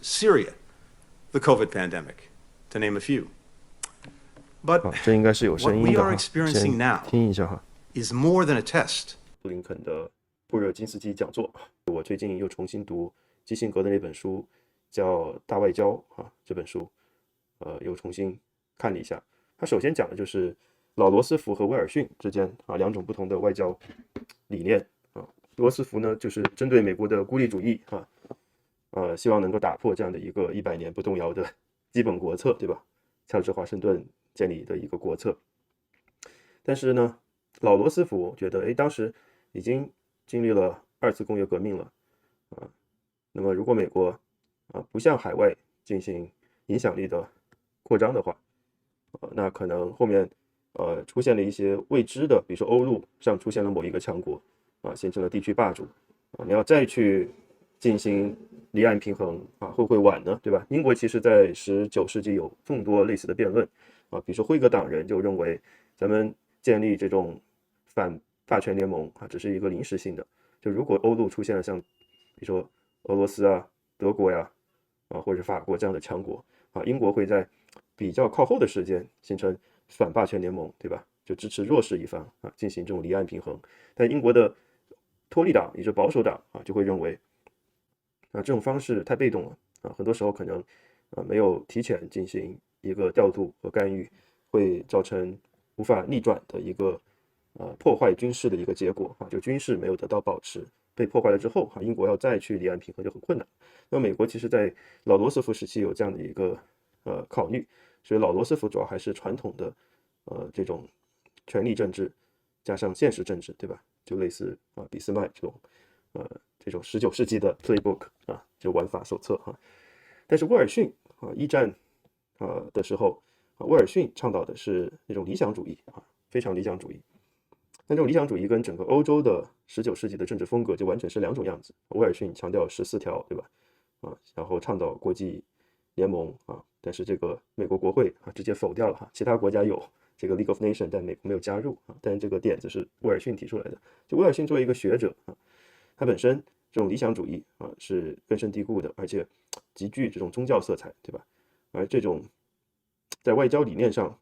Syria, the COVID pandemic, to name a few. But 这应该是有声 what 音 we 的 are 哈， experiencing 先 now 听一下哈。 is more than a test. 布林肯的布热津斯基讲座，我最近又重新读基辛格的那本书，叫《大外交》啊，这本书，又重新看了一下。他首先讲的就是老罗斯福和威尔逊之间两种不同的外交理念啊。罗斯福呢，就是针对美国的孤立主义希望能够打破这样的一个100年不动摇的基本国策，对吧？乔治华盛顿建立的一个国策。但是呢，老罗斯福觉得，当时已经经历了2次工业革命了那么如果美国不向海外进行影响力的扩张的话，那可能后面出现了一些未知的，比如说欧陆上出现了某一个强国形成了地区霸主你要再去进行离岸平衡会不会晚呢？对吧？英国其实在19世纪有众多类似的辩论比如说辉格党人就认为咱们建立这种反霸权联盟只是一个临时性的，就如果欧陆出现了像比如说俄罗斯德国或者法国这样的强国英国会在比较靠后的时间形成反霸权联盟，对吧？就支持弱势一方进行这种离岸平衡。但英国的托利党也就是保守党就会认为这种方式太被动了很多时候可能没有提前进行一个调度和干预，会造成无法逆转的一个破坏军事的一个结果就军事没有得到保持，被破坏了之后英国要再去离岸平衡就很困难。那么美国其实在老罗斯福时期有这样的一个考虑，所以老罗斯福主要还是传统的这种权力政治加上现实政治，对吧？就类似俾斯麦这种19世纪的 playbook 就玩法手册但是威尔逊一战的时候威尔逊倡导的是那种理想主义非常理想主义。那这种理想主义跟整个欧洲的19世纪的政治风格就完全是两种样子。威尔逊强调14条，对吧？然后倡导国际联盟但是这个美国国会直接否掉了其他国家有这个 League of Nations， 但美国没有加入但是这个点子是威尔逊提出来的。就威尔逊作为一个学者他本身这种理想主义是根深蒂固的，而且极具这种宗教色彩，对吧？而这种在外交理念上，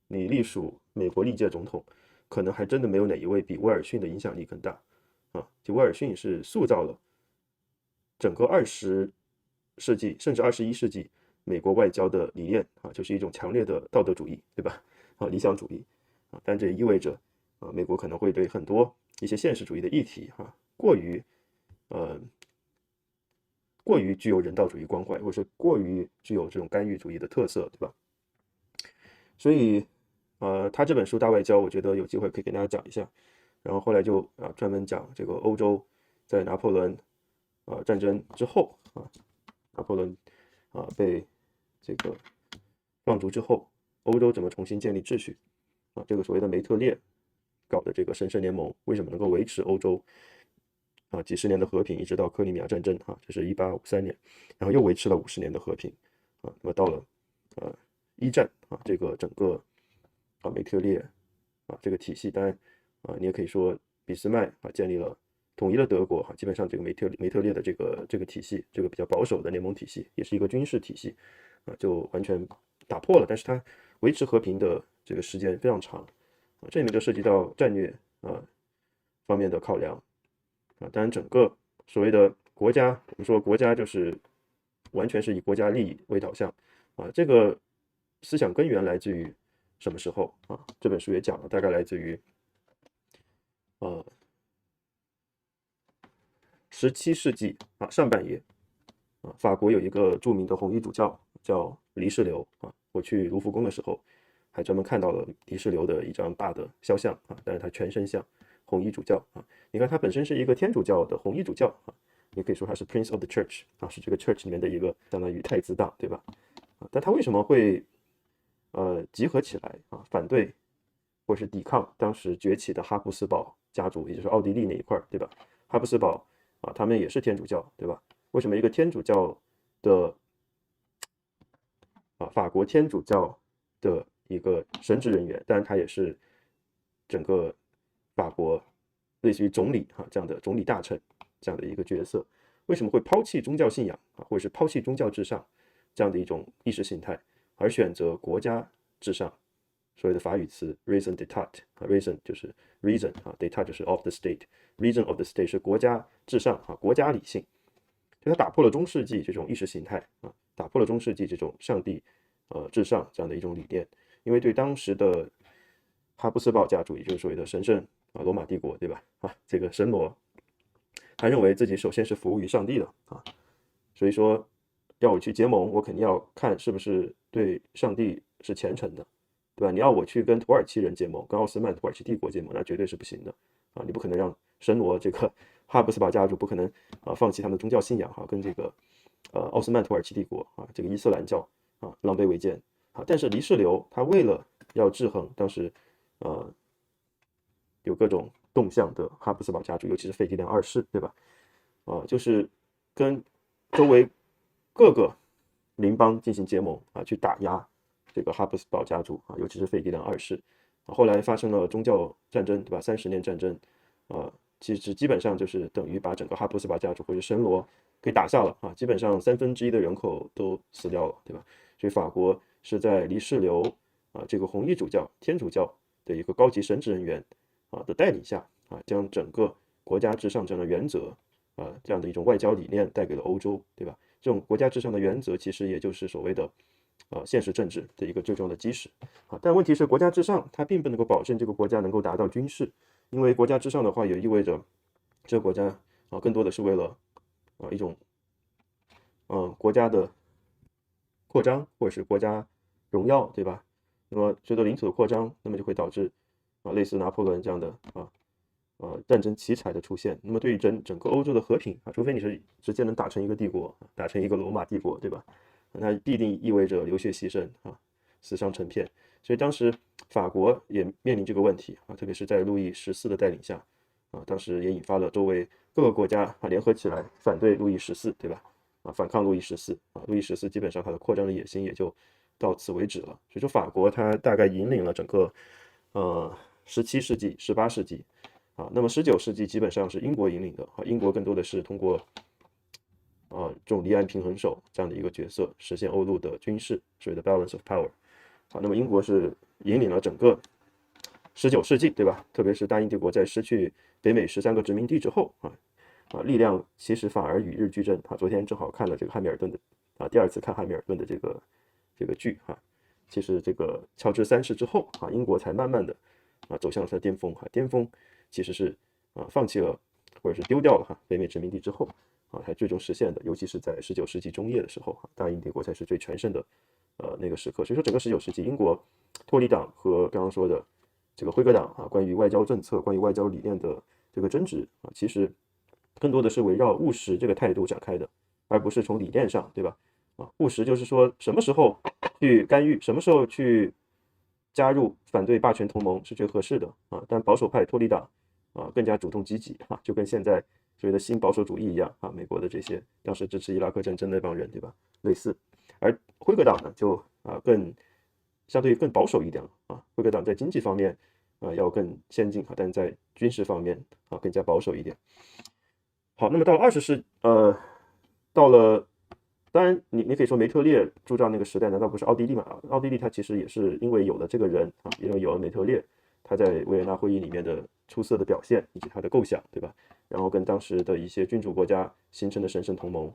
你隶属美国历届总统，可能还真的没有哪一位比威尔逊的影响力更大就威尔逊是塑造了整个20世纪甚至21世纪美国外交的理念就是一种强烈的道德主义，对吧？理想主义但这也意味着美国可能会对很多一些现实主义的议题过于具有人道主义关怀，或者是过于具有这种干预主义的特色，对吧？所以他这本书《大外交》，我觉得有机会可以跟大家讲一下。然后后来就专门讲这个欧洲在拿破仑战争之后拿破仑被这个放逐之后，欧洲怎么重新建立秩序这个所谓的梅特列搞的这个神圣联盟为什么能够维持欧洲几十年的和平，一直到克里米亚战争这是1853年，然后又维持了50年的和平那么到了一战这个整个梅特列这个体系，当然你也可以说俾斯麦建立了统一了德国基本上这个梅特列的这个体系，这个比较保守的联盟体系，也是一个军事体系就完全打破了，但是它维持和平的这个时间非常长这里面就涉及到战略方面的考量当然整个所谓的国家，我们说国家就是完全是以国家利益为导向这个思想根源来自于什么时候这本书也讲了，大概来自于17世纪上半叶法国有一个著名的红衣主教叫黎世流我去卢浮宫的时候还专门看到了黎世流的一张大的肖像但是他全身像红衣主教你看他本身是一个天主教的红衣主教也可以说他是 Prince of the Church 是这个 Church 里面的一个相当于太子党，对吧但他为什么会集合起来反对或是抵抗当时崛起的哈布斯堡家族，也就是奥地利那一块，对吧？哈布斯堡他们也是天主教，对吧？为什么一个天主教的法国天主教的一个神职人员，当然他也是整个法国类似于总理这样的总理大臣这样的一个角色为什么会抛弃宗教信仰或者是抛弃宗教至上这样的一种意识形态，而选择国家至上，所谓的法语词 raison d'état，raison 就是 reason，d'état 就是 of the state，reason of the state 是国家至上国家理性，就它打破了中世纪这种意识形态打破了中世纪这种上帝至上这样的一种理念。因为对当时的哈布斯堡家族，也就是所谓的神圣罗马帝国，对吧？这个神罗，他认为自己首先是服务于上帝的所以说要我去结盟，我肯定要看是不是对上帝是虔诚的，对吧？你要我去跟土耳其人结盟，跟奥斯曼土耳其帝国结盟，那绝对是不行的你不可能让神罗这个哈布斯堡家族不可能放弃他们的宗教信仰跟这个奥斯曼土耳其帝国这个伊斯兰教狼狈为奸但是黎世流他为了要制衡当时有各种动向的哈布斯堡家族，尤其是费迪良二世，对吧？就是跟周围各个邻邦进行结盟去打压这个哈布斯堡家族尤其是费迪良二世。后来发生了宗教战争，对吧？30年战争其实基本上就是等于把整个哈布斯堡家族或者神罗给打下了基本上1/3的人口都死掉了，对吧？所以法国是在黎世流这个红衣主教天主教的一个高级神职人员的带领下将整个国家至上这样的原则这样的一种外交理念带给了欧洲，对吧？这种国家至上的原则其实也就是所谓的现实政治的一个最重要的基石但问题是国家至上它并不能够保证这个国家能够达到军事，因为国家至上的话也意味着这个国家更多的是为了一种国家的扩张或者是国家荣耀，对吧？那么随着领土的扩张，那么就会导致类似拿破仑这样的战争奇才的出现。那么对于整个欧洲的和平除非你是直接能打成一个帝国，打成一个罗马帝国，对吧？那必定意味着流血牺牲死伤成片。所以当时法国也面临这个问题特别是在路易14的带领下当时也引发了周围各个国家联合起来反对路易14，对吧？反抗路易14路易14基本上他的扩张的野心也就到此为止了。所以说法国它大概引领了整个17世纪18世纪那么19世纪基本上是英国引领的英国更多的是通过这种离岸平衡手这样的一个角色实现欧陆的军事，所谓的 balance of power那么英国是引领了整个19世纪，对吧？特别是大英帝国在失去北美13个殖民地之后力量其实反而与日俱增昨天正好看了这个汉密尔顿的第二次看汉密尔顿的这个剧其实这个乔治3世之后英国才慢慢的走向了它的巅峰巅峰其实是放弃了或者是丢掉了北美殖民地之后才最终实现的，尤其是在19世纪中叶的时候大英帝国才是最全盛的那个时刻。所以说整个19世纪英国脱离党和刚刚说的这个辉格党关于外交政策关于外交理念的这个争执其实更多的是围绕务实这个态度展开的，而不是从理念上，对吧？务实就是说什么时候去干预，什么时候去加入反对霸权同盟是最合适的但保守派脱离党更加主动积极就跟现在所谓的新保守主义一样美国的这些当时支持伊拉克战争那帮人，对吧？类似。而辉格党呢就相对更保守一点了辉格党在经济方面要更先进但在军事方面更加保守一点。好，那么到了20世到了当然你可以说梅特列铸造那个时代难道不是奥地利吗？奥地利它其实也是因为有了这个人因为有了梅特列他在维也纳会议里面的出色的表现以及他的构想，对吧？然后跟当时的一些君主国家形成的神圣同盟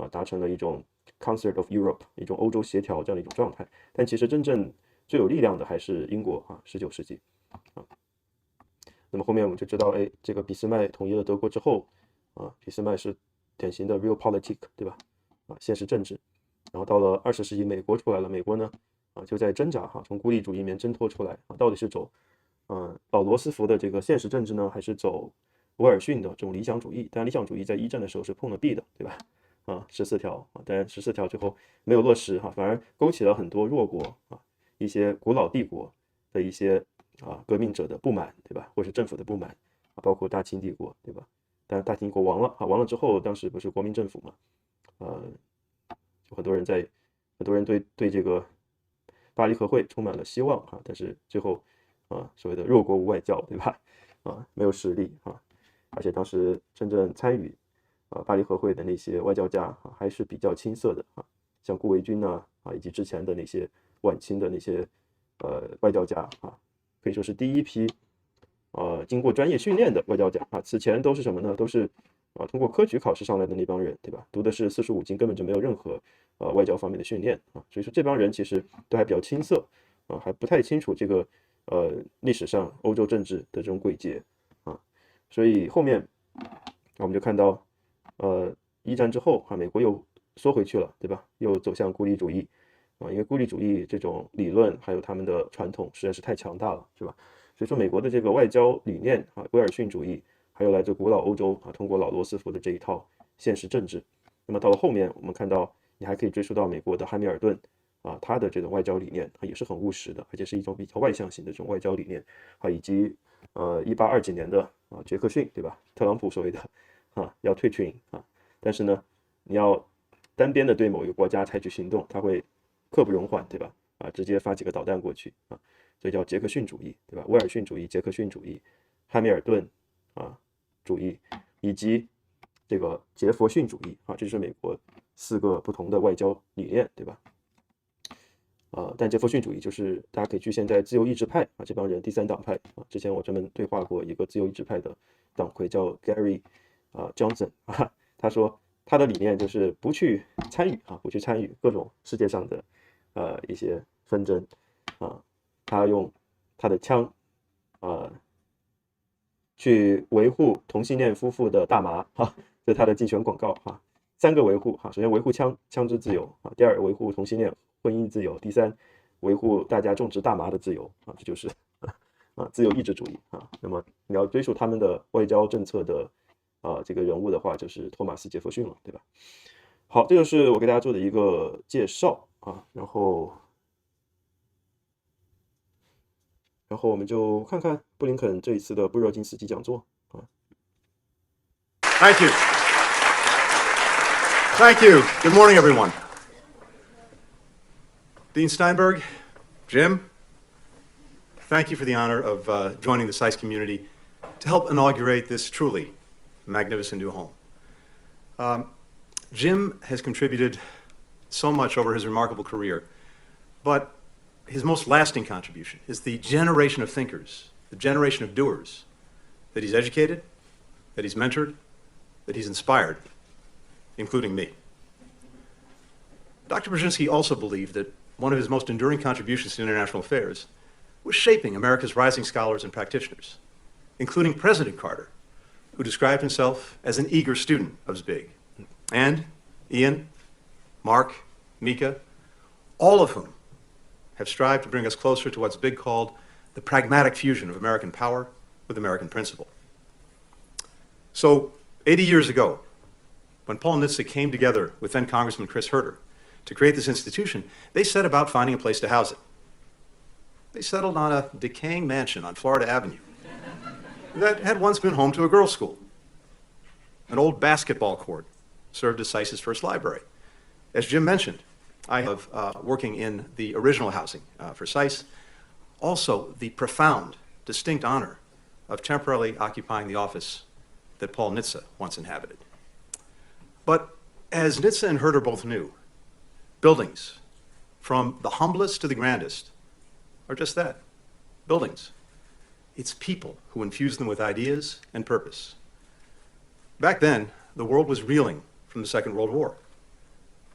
达成了一种 Concert of Europe 一种欧洲协调这样的一种状态。但其实真正最有力量的还是英国19世纪那么后面我们就知道这个俾斯麦统一了德国之后俾斯麦是典型的 realpolitik， 对吧？现实政治。然后到了20世纪美国出来了，美国呢就在挣扎从孤立主义里面挣脱出来到底是走老罗斯福的这个现实政治呢，还是走威尔逊的这种理想主义？当然理想主义在一战的时候是碰了壁的，对吧？14条当然14条最后没有落实反而勾起了很多弱国一些古老帝国的一些革命者的不满，对吧？或是政府的不满包括大清帝国，对吧？但是大清帝国亡了之后，当时不是国民政府嘛就很多人对这个巴黎和会充满了希望但是最后所谓的弱国无外交，对吧？没有实力而且当时真正参与巴黎和会的那些外交家还是比较青涩的像顾维钧以及之前的那些晚清的那些外交家可以说是第一批经过专业训练的外交家此前都是什么呢？都是通过科举考试上来的那帮人，对吧？读的是45经，根本就没有任何外交方面的训练所以说这帮人其实都还比较青涩还不太清楚这个历史上欧洲政治的这种轨迹所以后面我们就看到一战之后美国又缩回去了，对吧？又走向孤立主义因为孤立主义这种理论还有他们的传统实在是太强大了，是吧？所以说美国的这个外交理念威尔逊主义还有来自古老欧洲通过老罗斯福的这一套现实政治，那么到了后面我们看到你还可以追溯到美国的汉密尔顿他的这种外交理念也是很务实的，而且是一种比较外向型的这种外交理念以及1820几年的杰克逊，对吧？特朗普所谓的要退群但是呢你要单边的对某一个国家采取行动，他会刻不容缓，对吧？直接发几个导弹过去所以叫杰克逊主义，对吧？威尔逊主义、杰克逊主义、汉密尔顿主义以及这个杰佛逊主义这是美国4个不同的外交理念，对吧？但杰佛逊主义就是大家可以局限在自由意志派这帮人第3党派之前我专门对话过一个自由意志派的党魁叫 Gary Johnson 他说他的理念就是不去参与各种世界上的一些纷争他用他的枪去维护同性恋夫妇的大麻这是他的竞选广告3个维护首先维护枪支自由第2维护同性恋婚姻自由，第3维护大家种植大麻的自由这就是自由意志主义那么你要追溯他们的外交政策的这个人物的话，就是托马斯杰弗逊了，对吧？好，这就是我给大家做的一个介绍然后我们就看看布林肯这一次的布热津斯基讲座Thank you. Thank you. Good morning, everyone. Dean Steinberg, Jim, thank you for the honor of joining the SAIS community to help inaugurate this truly magnificent new home. Jim has contributed so much over his remarkable career, but his most lasting contribution is the generation of thinkers, the generation of doers that he's educated, that he's mentored, that he's inspired, including me. Dr. Brzezinski also believed that one of his most enduring contributions to international affairs was shaping America's rising scholars and practitioners, including President Carter, who described himself as an eager student of Zbig, and Ian, Mark, Mika, all of whom have strived to bring us closer to what Zbig called the pragmatic fusion of American power with American principle. So, 80 years ago, when Paul Nitze came together with then Congressman Chris Herter to create this institution, they set about finding a place to house it. They settled on a decaying mansion on Florida Avenue that had once been home to a girls' school. An old basketball court served as SAIS's first library. As Jim mentioned, I have, working in the original housing for SAIS, also the profound, distinct honor of temporarily occupying the office that Paul Nitze once inhabited. But as Nitze and Herter both knew, buildings, from the humblest to the grandest, are just that, buildings. It's people who infuse them with ideas and purpose. Back then, the world was reeling from the Second World War.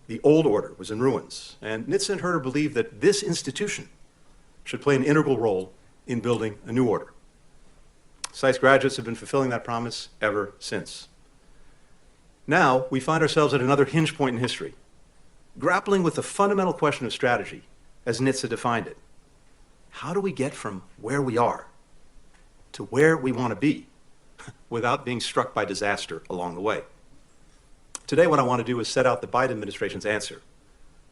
The old order was in ruins, and Nitze and Herter believed that this institution should play an integral role in building a new order. SAIS graduates have been fulfilling that promise ever since. Now, we find ourselves at another hinge point in history, grappling with the fundamental question of strategy, as Nitze defined it. How do we get from where we are to where we want to be without being struck by disaster along the way? Today, what I want to do is set out the Biden administration's answer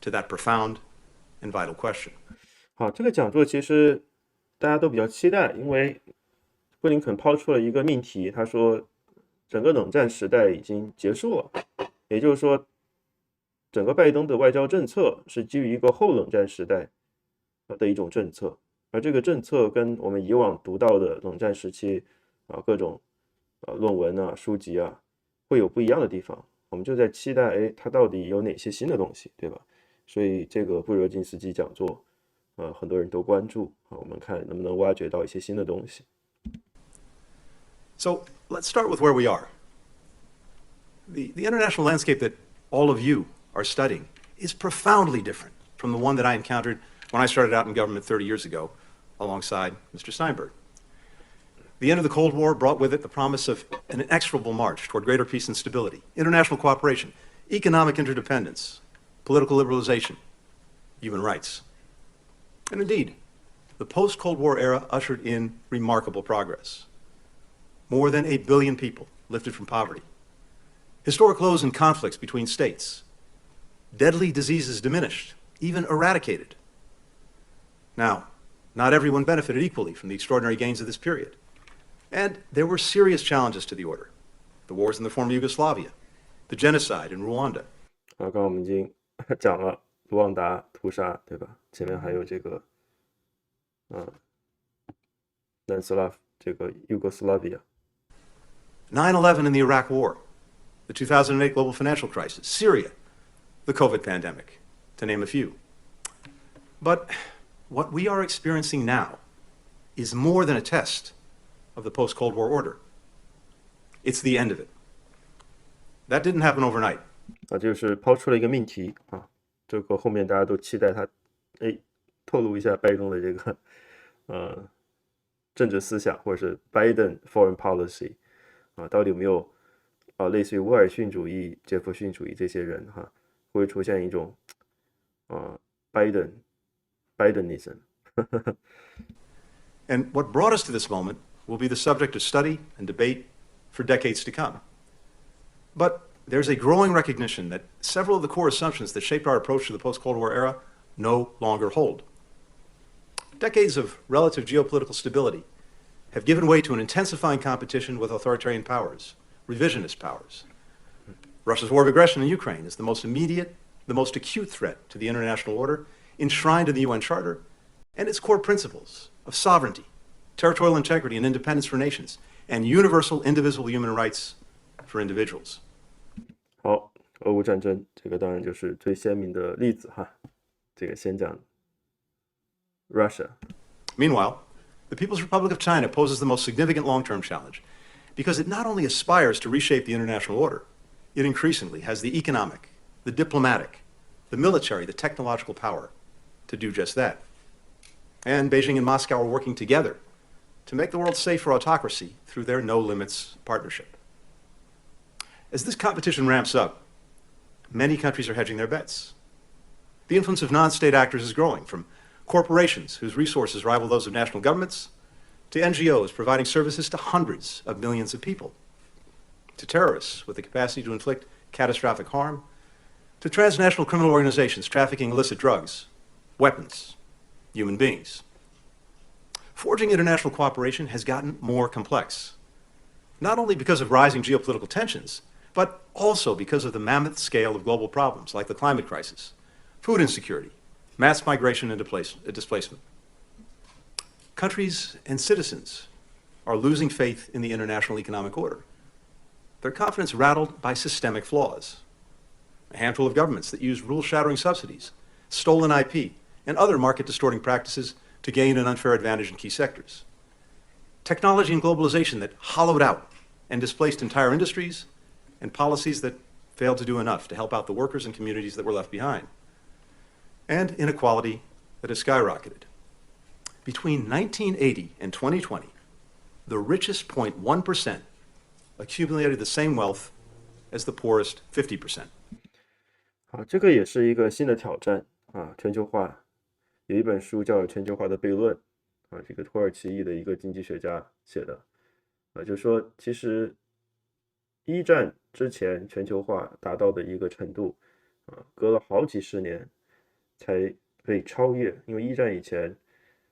to that profound and vital question. 好，这个讲座其实大家都比较期待，因为布林肯抛出了一个命题，他说整个冷战时代已经结束了，也就是说，整个拜登的外交政策是基于一个后冷战时代的一种政策，而这个政策跟我们以往读到的冷战时期各种论文书籍会有不一样的地方，我们就在期待，哎，它到底有哪些新的东西，对吧？所以这个布热津斯基讲座，很多人都关注啊，我们看能不能挖掘到一些新的东西。So let's start with where we are. The international landscape that all of you are studying is profoundly different from the one that I encountered when I started out in government 30 years ago alongside Mr. Steinberg. The end of the Cold War brought with it the promise of an inexorable march toward greater peace and stability, international cooperation, economic interdependence, political liberalization, human rights. And indeed, the post-Cold War era ushered in remarkable progress. More than 8 billion people lifted from poverty. Historic lows in conflicts between states. Deadly diseases diminished, even eradicated. Now, not everyone benefited equally from the extraordinary gains of this period. And there were serious challenges to the order. The wars in the former Yugoslavia, the genocide in Rwanda. 刚刚我们已经讲了卢旺达屠杀，对吧？前面还有这个，南斯拉夫这个 Yugoslavia。 9/11 in the Iraq War, the 2008 global financial crisis, Syria, the COVID pandemic, to name a few. But what we are experiencing now is more than a test of the post-Cold War order. It's the end of it. That didn't happen overnight. 就是抛出了一个命题啊，这个后面大家都期待他，透露一下拜登的这个政治思想，或者是 Biden foreign policy 啊，到底有没有类似于威尔逊主义、杰弗逊主义这些人哈，会出现一种Bidenism。And what brought us to this moment will be the subject of study and debate for decades to come. But there's a growing recognition that several of the core assumptions that shaped our approach to the post-Cold War era no longer hold. Decades of relative geopolitical stability have given way to an intensifying competition with authoritarian powers, revisionist powers. Russia's war of aggression in Ukraine is the most immediate, the most acute threat to the international order enshrined in the UN Charter and its core principles of sovereignty, territorial integrity and independence for nations, and universal indivisible human rights for individuals. 好，俄乌战争这个当然就是最鲜明的例子哈。这个先讲 Russia。 Meanwhile, the People's Republic of China poses the most significant long-term challenge because it not only aspires to reshape the international order, it increasingly has the economic, the diplomatic, the military, the technological power to do just that. And Beijing and Moscow are working together to make the world safe for autocracy through their no-limits partnership. As this competition ramps up, many countries are hedging their bets. The influence of non-state actors is growing, from corporations whose resources rival those of national governments, to NGOs providing services to hundreds of millions of people, to terrorists with the capacity to inflict catastrophic harm, to transnational criminal organizations trafficking illicit drugs, weapons, human beings. Forging international cooperation has gotten more complex, not only because of rising geopolitical tensions, but also because of the mammoth scale of global problems like the climate crisis, food insecurity, mass migration and displacement. Countries and citizens are losing faith in the international economic order. Their confidence rattled by systemic flaws. A handful of governments that use rule-shattering subsidies, stolen IP, and other market-distorting practices to gain an unfair advantage in key sectors. Technology and globalization that hollowed out and displaced entire industries, and policies that failed to do enough to help out the workers and communities that were left behind. And inequality that has skyrocketed. Between 1980 and 2020, the richest 0.1% accumulated the same wealth as the poorest 50%. 好，这个也是一个新的挑战啊，全球化。有一本书叫《全球化的悖论》啊，这个土耳其裔的一个经济学家写的，就说其实一战之前全球化达到的一个程度隔了好几十年才被超越。因为一战以前，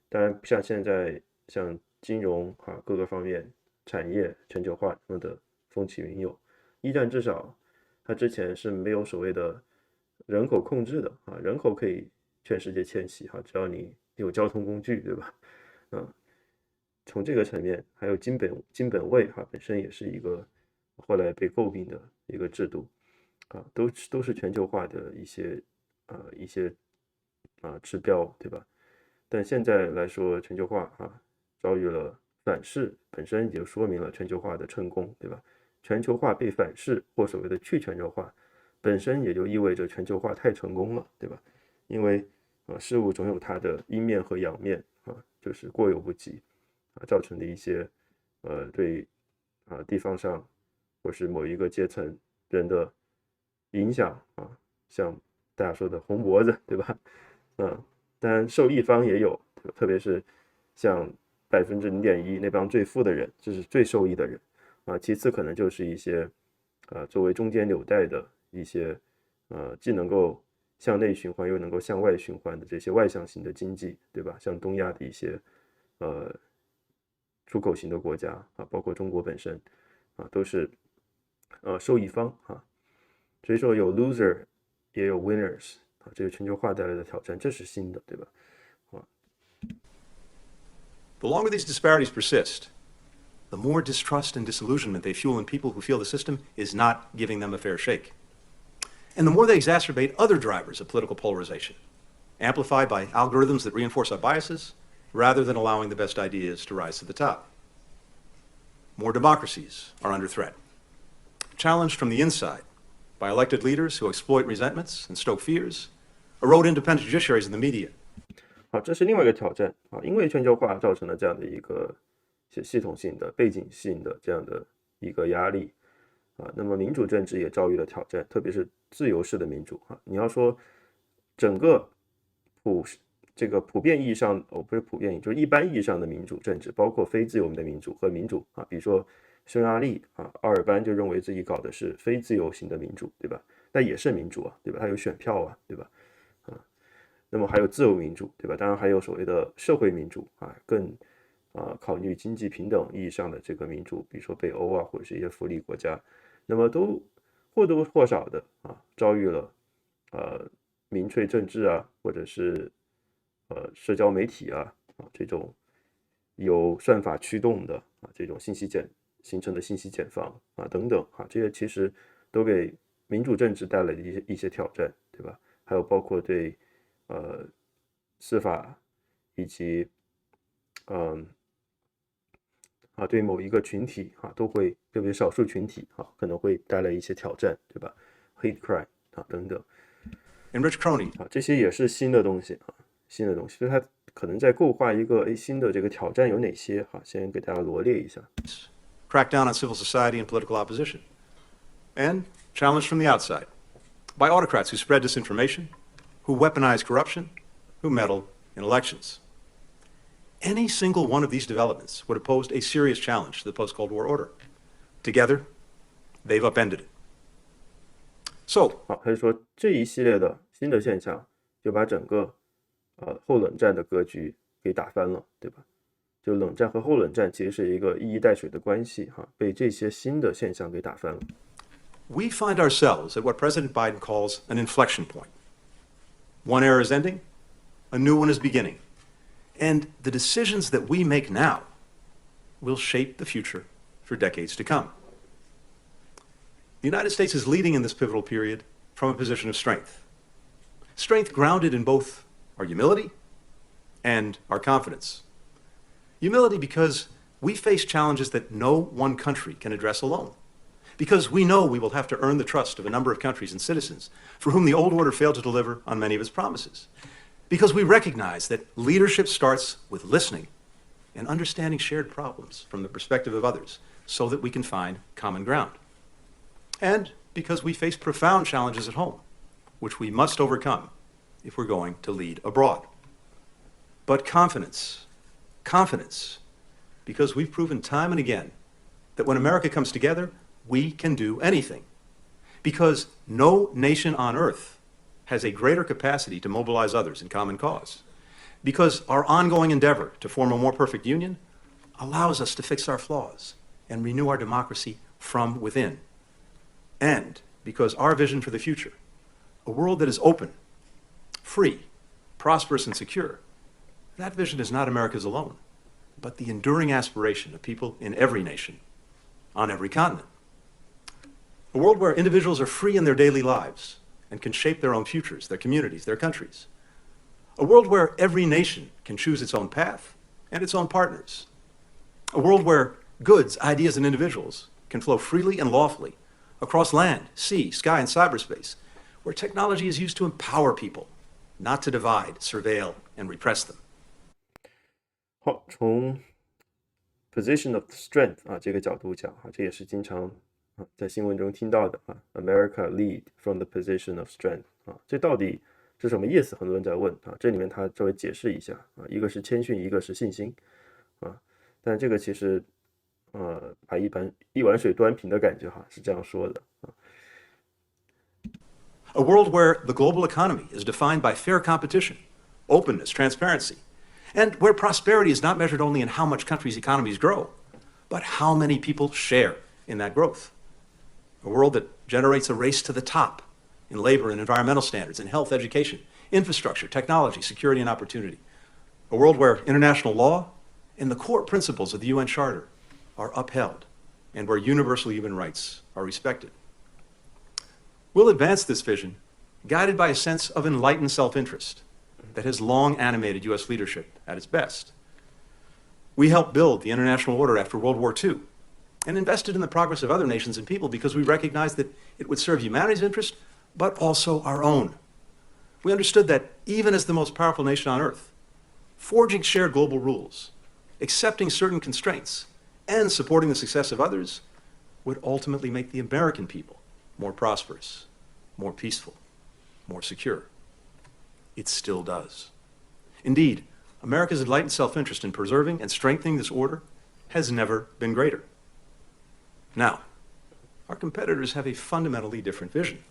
当然不像现在像金融各个方面产业全球化那么的风起云涌。一战至少它之前是没有所谓的人口控制的人口可以全世界迁徙只要你有交通工具，对吧？从这个层面，还有金本位本身也是一个后来被诟病的一个制度都是全球化的一些指标，对吧？但现在来说，全球化遭遇了反噬，本身也就说明了全球化的成功，对吧？全球化被反噬或所谓的去全球化，本身也就意味着全球化太成功了，对吧？因为事物总有它的阴面和阳面就是过犹不及造成的一些对地方上或是某一个阶层人的影响像大家说的红脖子，对吧？当然受益方也有，特别是像0.1%那帮最富的人，这是最受益的人其次可能就是一些作为中间纽带的一些既能够向内循环又能够向外循环的这些外向型的经济，对吧？像东亚的一些出口型的国家包括中国本身都是受益方所以说有 loser 也有 winners这个全球化带来的挑战，这是新的，对吧？The longer these disparities persist, the more distrust and disillusionment they fuel in people who feel the system is not giving them a fair shake. And the more they exacerbate other drivers of political polarization, amplified by algorithms that reinforce our biases, rather than allowing the best ideas to rise to the top. More democracies are under threat, challenged from the inside by elected leaders who exploit resentments and stoke fears, erode independent judiciaries and the media. 好，这是另外一个挑战因为全球化造成了这样的一个系统性的背景性的这样的一个压力那么民主政治也遭遇了挑战，特别是自由式的民主你要说整个这个普遍意义上不是普遍意义，就是一般意义上的民主政治，包括非自由的民主和民主比如说匈牙利奥尔班就认为自己搞的是非自由型的民主，对吧？但也是民主对吧？他有选票对吧？那么还有自由民主，对吧？当然还有所谓的社会民主更考虑经济平等意义上的这个民主，比如说北欧或者是一些福利国家，那么都或多或少的遭遇了民粹政治或者是社交媒体这种由算法驱动的这种形成的信息茧房等等这些其实都给民主政治带来的一些挑战，对吧？还有包括对司法以及对某一个群体都会特别少数群体可能会带来一些挑战，对吧？ hate crime 等等 Enriched crony 这些也是新的东西所以它可能在构画一个新的这个挑战有哪些先给大家罗列一下。 Crack down on civil society and political opposition, and challenged from the outside by autocrats who spread disinformation, who weaponize corruption, who meddle in elections. Any single one of these developments would have posed a serious challenge to the post-Cold War order. Together, they've upended it. So, 他就说这一系列的新的现象就把整个后冷战的格局给打翻了，对吧？就冷战和后冷战其实是一个一衣带水的关系被这些新的现象给打翻了。We find ourselves at what President Biden calls an inflection point. One era is ending, a new one is beginning. And the decisions that we make now will shape the future for decades to come. The United States is leading in this pivotal period from a position of strength. Strength grounded in both our humility and our confidence. Humility because we face challenges that no one country can address alone. Because we know we will have to earn the trust of a number of countries and citizens for whom the old order failed to deliver on many of its promises. Because we recognize that leadership starts with listening and understanding shared problems from the perspective of others so that we can find common ground. And because we face profound challenges at home, which we must overcome if we're going to lead abroad. But confidence, because we've proven time and again that when America comes together, we can do anything. Because no nation on earth has a greater capacity to mobilize others in common cause. Because our ongoing endeavor to form a more perfect union allows us to fix our flaws and renew our democracy from within. And because our vision for the future, a world that is open, free, prosperous, and secure, that vision is not America's alone, but the enduring aspiration of people in every nation, on every continent. A world where individuals are free in their daily lives and can shape their own futures, their communities, their countries. A world where every nation can choose its own path and its own partners. A world where goods, ideas, and individuals can flow freely and lawfully across land, sea, sky, and cyberspace, where technology is used to empower people, not to divide, surveil, and repress them. 好，从 position of strength 这个角度讲这也是经常在新闻中听到的America lead from the position of strength 这到底是什么意思？很多人在问这里面他稍微解释一下一个是谦逊，一个是信心但这个其实把一碗水端平的感觉是这样说的A world where the global economy is defined by fair competition, openness, transparency, and where prosperity is not measured only in how much countries' economies grow, but how many people share in that growth. A world that generates a race to the top in labor and environmental standards, in health, education, infrastructure, technology, security, and opportunity. A world where international law and the core principles of the UN Charter are upheld, and where universal human rights are respected. We'll advance this vision guided by a sense of enlightened self-interest that has long animated U.S. leadership at its best. We helped build the international order after World War II and invested in the progress of other nations and people because we recognized that it would serve humanity's interest, but also our own. We understood that even as the most powerful nation on earth, forging shared global rules, accepting certain constraints, and supporting the success of others would ultimately make the American people more prosperous, more peaceful, more secure. It still does. Indeed, America's enlightened self-interest in preserving and strengthening this order has never been greater. Now, our competitors have a fundamentally different vision.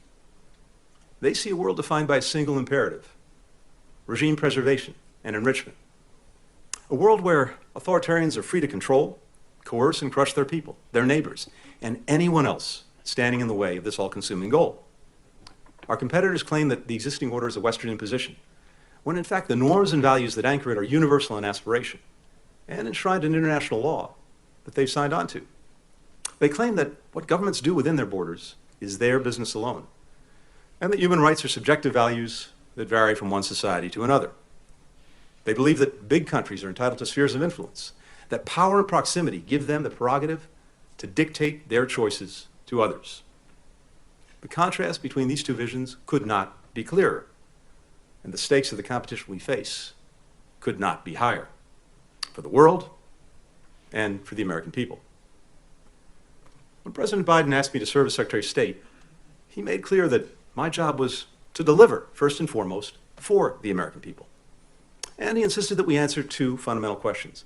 They see a world defined by a single imperative: regime preservation and enrichment. A world where authoritarians are free to control, coerce, and crush their people, their neighbors, and anyone else standing in the way of this all-consuming goal. Our competitors claim that the existing order is a Western imposition, when in fact the norms and values that anchor it are universal in aspiration and enshrined in international law that they've signed on to. They claim that what governments do within their borders is their business alone, and that human rights are subjective values that vary from one society to another. They believe that big countries are entitled to spheres of influence, that power and proximity give them the prerogative to dictate their choices to others. The contrast between these two visions could not be clearer, and the stakes of the competition we face could not be higher for the world and for the American people. When President Biden asked me to serve as Secretary of State, he made clear that my job was to deliver, first and foremost, for the American people. And he insisted that we answer two fundamental questions.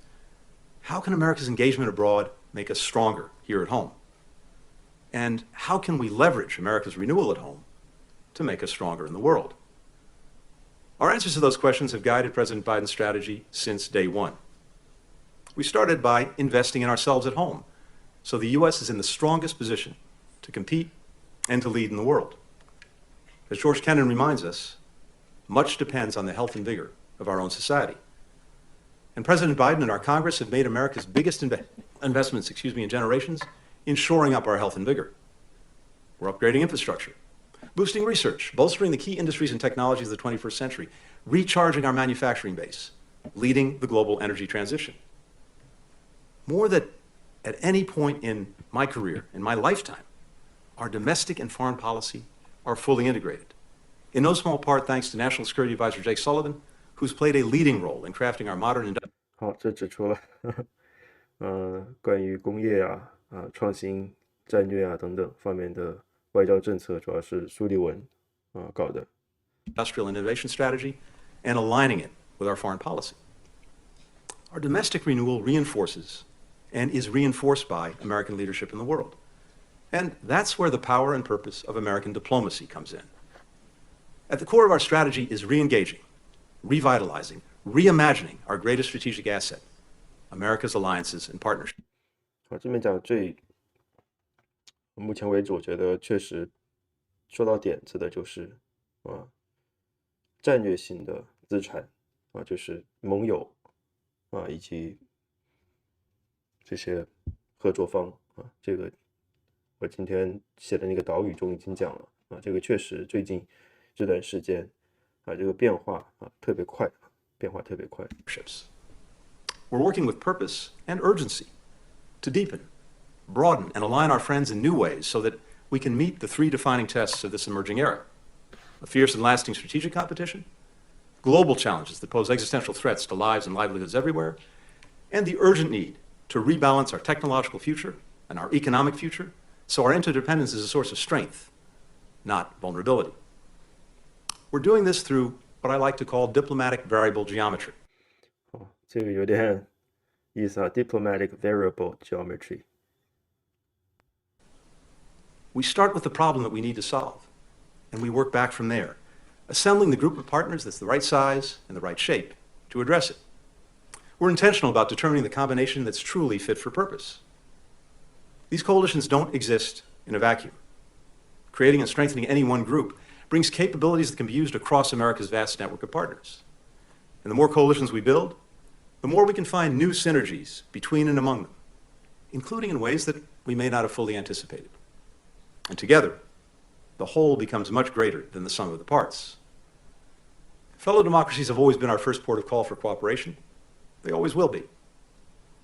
How can America's engagement abroad make us stronger here at home? And how can we leverage America's renewal at home to make us stronger in the world? Our answers to those questions have guided President Biden's strategy since day one. We started by investing in ourselves at home, so the U.S. is in the strongest position to compete and to lead in the world. As George Kennan reminds us, much depends on the health and vigor of our own society. And President Biden and our Congress have made America's biggest investments in generations in shoring up our health and vigor. We're upgrading infrastructure, boosting research, bolstering the key industries and technologies of the 21st century, recharging our manufacturing base, leading the global energy transition. More than at any point in my career, in my lifetime, our domestic and foreign policy are fully integrated. In no small part thanks to National Security Advisor Jake Sullivan, who's played a leading role in crafting our modern 好，这指出了关于工业创新战略等等方面的外交政策，主要是苏利文搞的。industrial innovation strategy and aligning it with our foreign policy. Our domestic renewal reinforces and is reinforced by American leadership in the world. And that's where the power and purpose of American diplomacy comes in. At the core of our strategy is re-engaging, revitalizing, reimagining our greatest strategic asset, America's alliances and partnerships. 这边讲目前为止，我觉得确实说到点子的就是战略性的资产就是盟友以及这些合作方这个我今天写的那个岛屿中已经讲了啊，这个确实最近这段时间啊，这个变化啊特别快，变化特别快。We're working with purpose and urgency to deepen, broaden, and align our friends in new ways so that we can meet the three defining tests of this emerging era: a fierce and lasting strategic competition, global challenges that pose existential threats to lives and livelihoods everywhere, and the urgent need to rebalance our technological future and our economic future so our interdependence is a source of strength, not vulnerability. We're doing this through what I like to call diplomatic variable geometry. 这个有点意思啊 ，diplomatic variable geometry. We start with the problem that we need to solve, and we work back from there, assembling the group of partners that's the right size and the right shape to address it. We're intentional about determining the combination that's truly fit for purpose. These coalitions don't exist in a vacuum. Creating and strengthening any one group brings capabilities that can be used across America's vast network of partners. And the more coalitions we build, the more we can find new synergies between and among them, including in ways that we may not have fully anticipated. And together, the whole becomes much greater than the sum of the parts. Fellow democracies have always been our first port of call for cooperation. They always will be.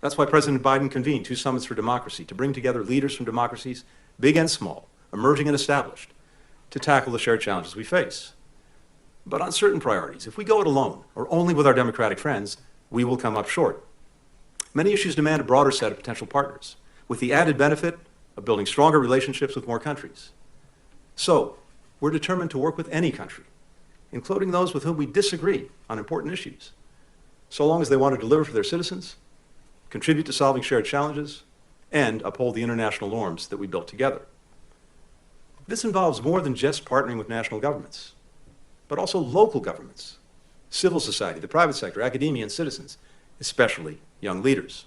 That's why President Biden convened 2 summits for democracy to bring together leaders from democracies, big and small, emerging and established, to tackle the shared challenges we face. But on certain priorities, if we go it alone or only with our democratic friends, we will come up short. Many issues demand a broader set of potential partners, with the added benefit of building stronger relationships with more countries. So, we're determined to work with any country, including those with whom we disagree on important issues, so long as they want to deliver for their citizens, contribute to solving shared challenges, and uphold the international norms that we built together. This involves more than just partnering with national governments, but also local governments, civil society, the private sector, academia, and citizens, especially young leaders.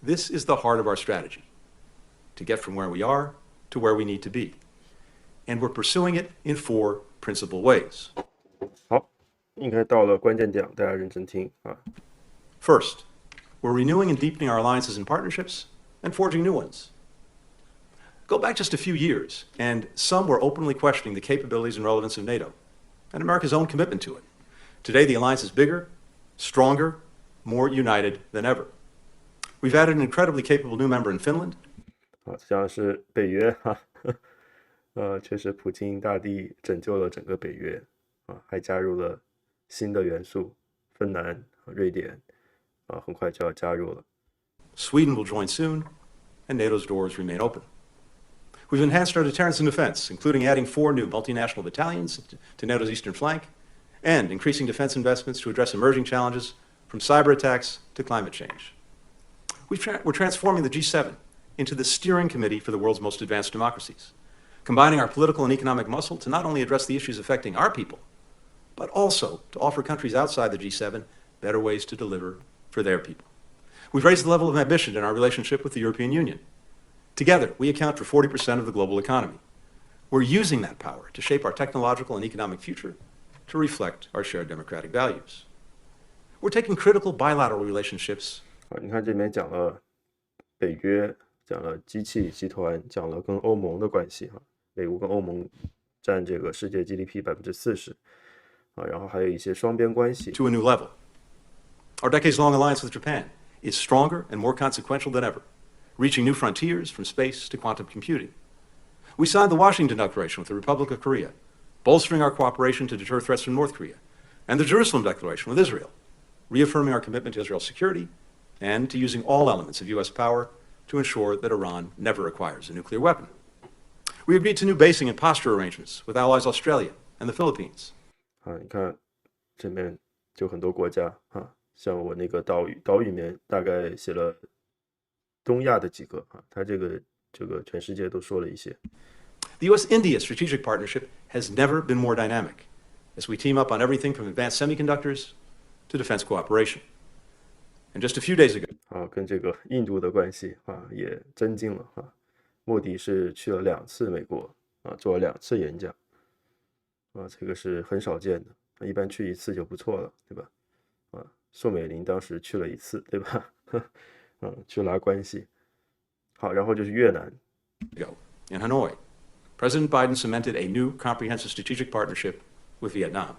This is the heart of our strategy, to get from where we are to where we need to be. And we're pursuing it in 4 principal ways. 好，应该到了关键点，大家认真听啊。First, we're renewing and deepening our alliances and partnerships and forging new ones. Go back just a few years, and some were openly questioning the capabilities and relevance of NATO and America's own commitment to it. Today, the alliance is bigger, stronger, more united than ever. We've added an incredibly capable new member in Finland. 啊，像是北约哈，确实普京大帝拯救了整个北约啊，还加入了新的元素，芬兰、瑞典啊，很快就要加入了。Sweden will join soon, and NATO's doors remain open. We've enhanced our deterrence and defense, including adding 4 new multinational battalions to NATO's eastern flank, and increasing defense investments to address emerging challenges from cyber attacks to climate change. We're transforming the G7 into the steering committee for the world's most advanced democracies, combining our political and economic muscle to not only address the issues affecting our people, but also to offer countries outside the G7 better ways to deliver for their people. We've raised the level of ambition in our relationship with the European Union. Together, we account for 40% of the global economy. We're using that power to shape our technological and economic future to reflect our shared democratic values. We're taking critical bilateral relationships. 你看这里面讲了北约，讲了机器集团，讲了跟欧盟的关系哈，美国跟欧盟占这个世界 GDP 40%啊，然后还有一些双边关系。To a new level. Our decades-long alliance with Japan is stronger and more consequential than ever, reaching new frontiers from space to quantum computing. We signed the Washington Declaration with the Republic of Korea, bolstering our cooperation to deter threats from North Korea, and the Jerusalem Declaration with Israel, reaffirming our commitment to Israel's security and to using all elements of U.S. power to ensure that Iran never acquires a nuclear weapon. We agreed to new basing and posture arrangements with allies Australia and the Philippines. 啊，你看这边就很多国家啊，像我那个岛屿里面大概写了东亚的几个啊，它这个全世界都说了一些。The U.S.-India strategic partnership has never been more dynamic, as we team up on everything from advanced semiconductors to defense cooperation. And just a few days ago, 啊，跟这个印度的关系啊也增进了啊。莫迪是去了2次美国啊，做了2次演讲啊，这个是很少见的，一般去1次就不错了，对吧？啊，宋美龄当时去了1次，对吧？去拉关系。好，然后就是越南 ago, in Hanoi, President Biden cemented a new comprehensive strategic partnership with Vietnam.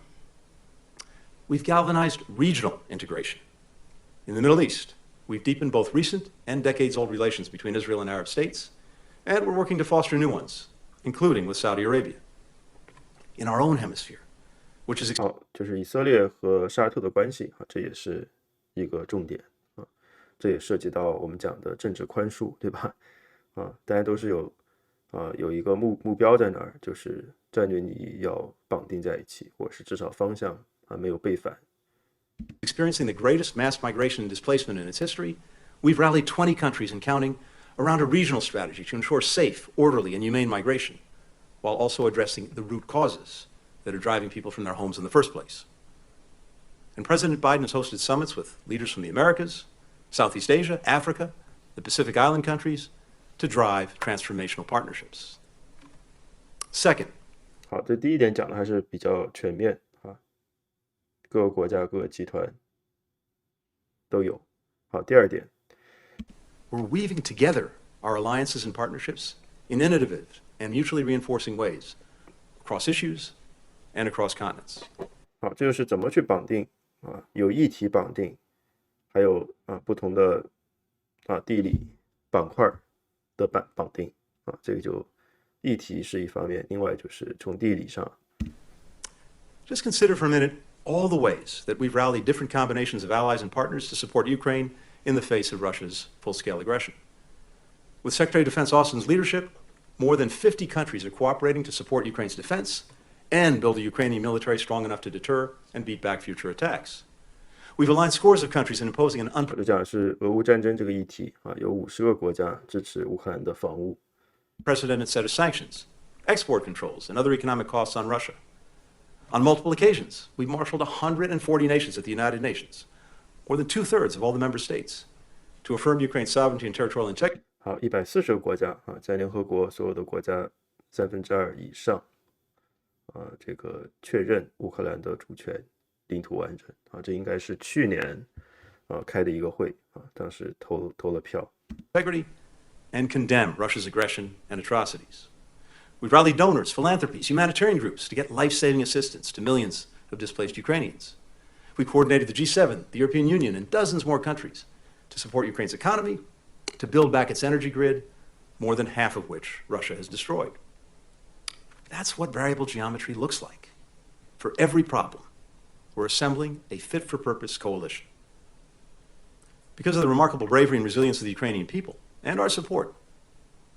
We've galvanized regional integration. In the Middle East, we've deepened both recent and decades-old relations between Israel and Arab states, and we're working to foster new ones, including with Saudi Arabia. In our own hemisphere, which is 就是以色列和沙特的关系这也是一个重点这也涉及到我们讲的政治宽恕，对吧？大家都是有一个目标在那儿，就是战略利益要绑定在一起，或者是至少方向没有背反。Experiencing the greatest mass migration and displacement in its history, we've rallied 20 countries and counting around a regional strategy to ensure safe, orderly, and humane migration, while also addressing the root causes that are driving people from their homes in the first place. And President Biden has hosted summits with leaders from the Americas, Southeast Asia, Africa, the Pacific Island countries, to drive transformational partnerships. Second, 好，这第一点讲的还是比较全面各个国家、各个集团都有。好，第二点 we're weaving together our alliances and partnerships in innovative and mutually reinforcing ways across issues and across continents. 好，这就是怎么去绑定有议题绑定，还有不同的地理板块的绑定这个就议题是一方面，另外就是从地理上。Just consider for a minute all the ways that we've rallied different combinations of allies and partners to support Ukraine in the face of Russia's full-scale aggression. With Secretary of Defense Austin's leadership, more than 50 countries are cooperating to support Ukraine's defense and build a Ukrainian military strong enough to deter and beat back future attacks. We've aligned scores of countries in imposing an 就讲是俄乌战争这个议题有50个国家支持乌克兰的防务。unprecedented set of sanctions, export controls, and other economic costs on Russia. On multiple occasions, we've marshaled 140 nations at the United Nations, more than 2/3 of all the member states, to affirm Ukraine's sovereignty and territorial integrity. 好，140个国家在联合国所有的国家2/3以上这个确认乌克兰的主权、领土完整这应该是去年开的一个会当时投了票。Integrity and condemn Russia's aggression and atrocities. We've rallied donors, philanthropies, humanitarian groups to get life-saving assistance to millions of displaced Ukrainians. We coordinated the G7, the European Union, and dozens more countries to support Ukraine's economy, to build back its energy grid, more than half of which Russia has destroyed. That's what variable geometry looks like. For every problem, we're assembling a fit-for-purpose coalition. Because of the remarkable bravery and resilience of the Ukrainian people and our support,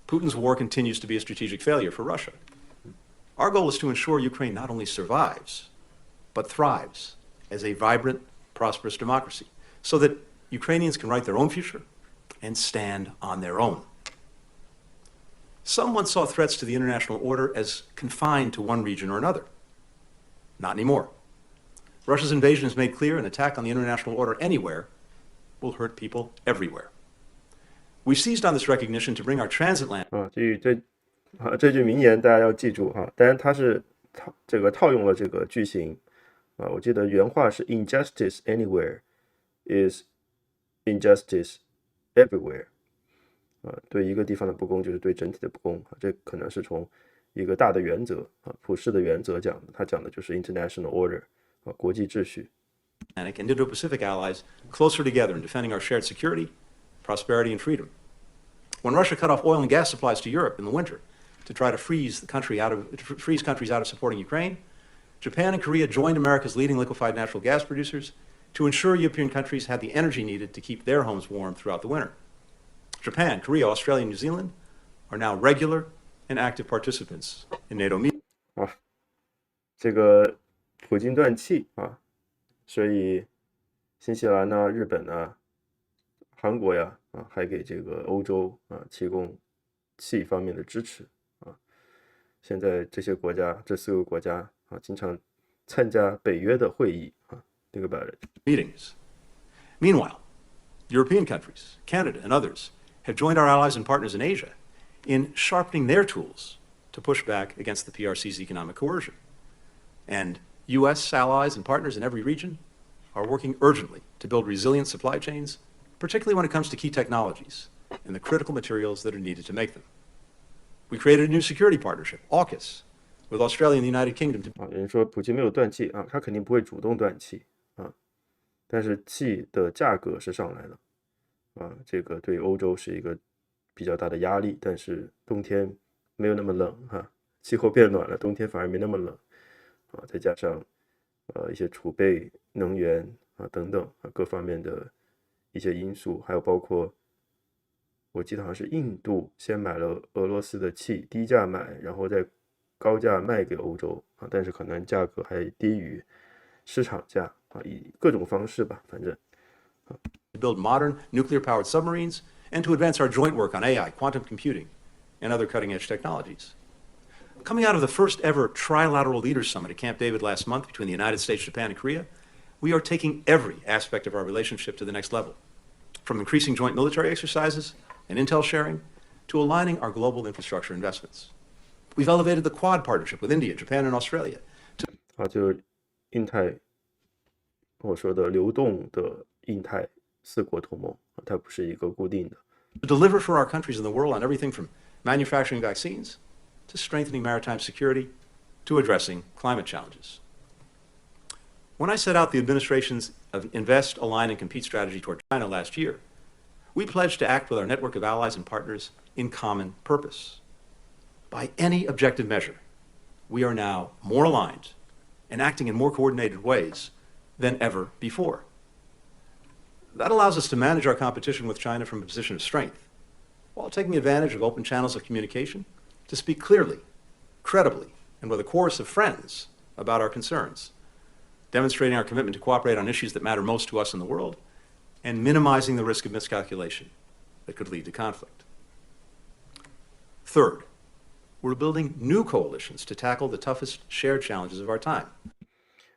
Putin's war continues to be a strategic failure for Russia. Our goal is to ensure Ukraine not only survives, but thrives as a vibrant, prosperous democracy, so that Ukrainians can write their own future and stand on their own. Some once saw threats to the international order as confined to one region or another. Not anymore. Russia's invasion has made clear an attack on the international order anywhere will hurt people everywhere. We've seized on this recognition to bring our transatlantic 这句名言大家要记住当然它是套用了这个句型我记得原话是 injustice anywhere is injustice everywhere 对一个地方的不公就是对整体的不公这可能是从一个大的原则普世的原则讲的，他讲的就是 international order 国际秩序。and Indo-Pacific allies closer together in defending our shared security, prosperity, and freedom. When Russia cut off oil and gas supplies to Europe in the winter to try to freeze countries out of supporting Ukraine, Japan and Korea joined America's leading liquefied natural gas producers to ensure European countries had the energy needed to keep their homes warm throughout the winter. Japan, Korea, Australia, and New Zealand are now regular and active participants in NATO meetings. 这个普京断气所以新西兰日本韩国还给这个欧洲提供气方面的支持现在这些国家这4个国家经常参加北约的会议think about it. Meetings. Meanwhile, European countries, Canada, and others have joined our allies and partners in Asia in sharpening their tools to push back against the PRC's economic coercion. And U.S. allies and partners in every region are working urgently to build resilient supply chains, particularly when it comes to key technologies and the critical materials that are needed to make them. We created a new security partnership, AUKUS, with Australia and the United Kingdom. 有人说普京没有断气他肯定不会主动断气但是气的价格是上来了这个对欧洲是一个比较大的压力，但是冬天没有那么冷气候变暖了，冬天反而没那么冷再加上一些储备能源等等各方面的一些因素，还有包括我记得好像是印度先买了俄罗斯的气，低价买，然后再高价卖给欧洲但是可能价格还低于市场价以各种方式吧，反正To build modern nuclear-powered submarines and to advance our joint work on AI, quantum computing, and other cutting-edge technologies. Coming out of the first ever trilateral leaders summit at Camp David last month between the United States, Japan, and Korea, we are taking every aspect of our relationship to the next level, from increasing joint military exercises and intel sharing to aligning our global infrastructure investments. We've elevated the Quad partnership with India, Japan, and Australia. 就印太我说的流动的印太四国同盟它不是一个固定的。To deliver for our countries in the world on everything from manufacturing vaccines to strengthening maritime security to addressing climate challenges. When I set out the administration's Invest, Align, and Compete strategy toward China last year, we pledged to act with our network of allies and partners in common purpose. By any objective measure, we are now more aligned and acting in more coordinated ways than ever before. That allows us to manage our competition with China from a position of strength, while taking advantage of open channels of communication to speak clearly, credibly, and with a chorus of friends about our concerns, demonstrating our commitment to cooperate on issues that matter most to us in the world, and minimizing the risk of miscalculation that could lead to conflict. Third, we're building new coalitions to tackle the toughest shared challenges of our time.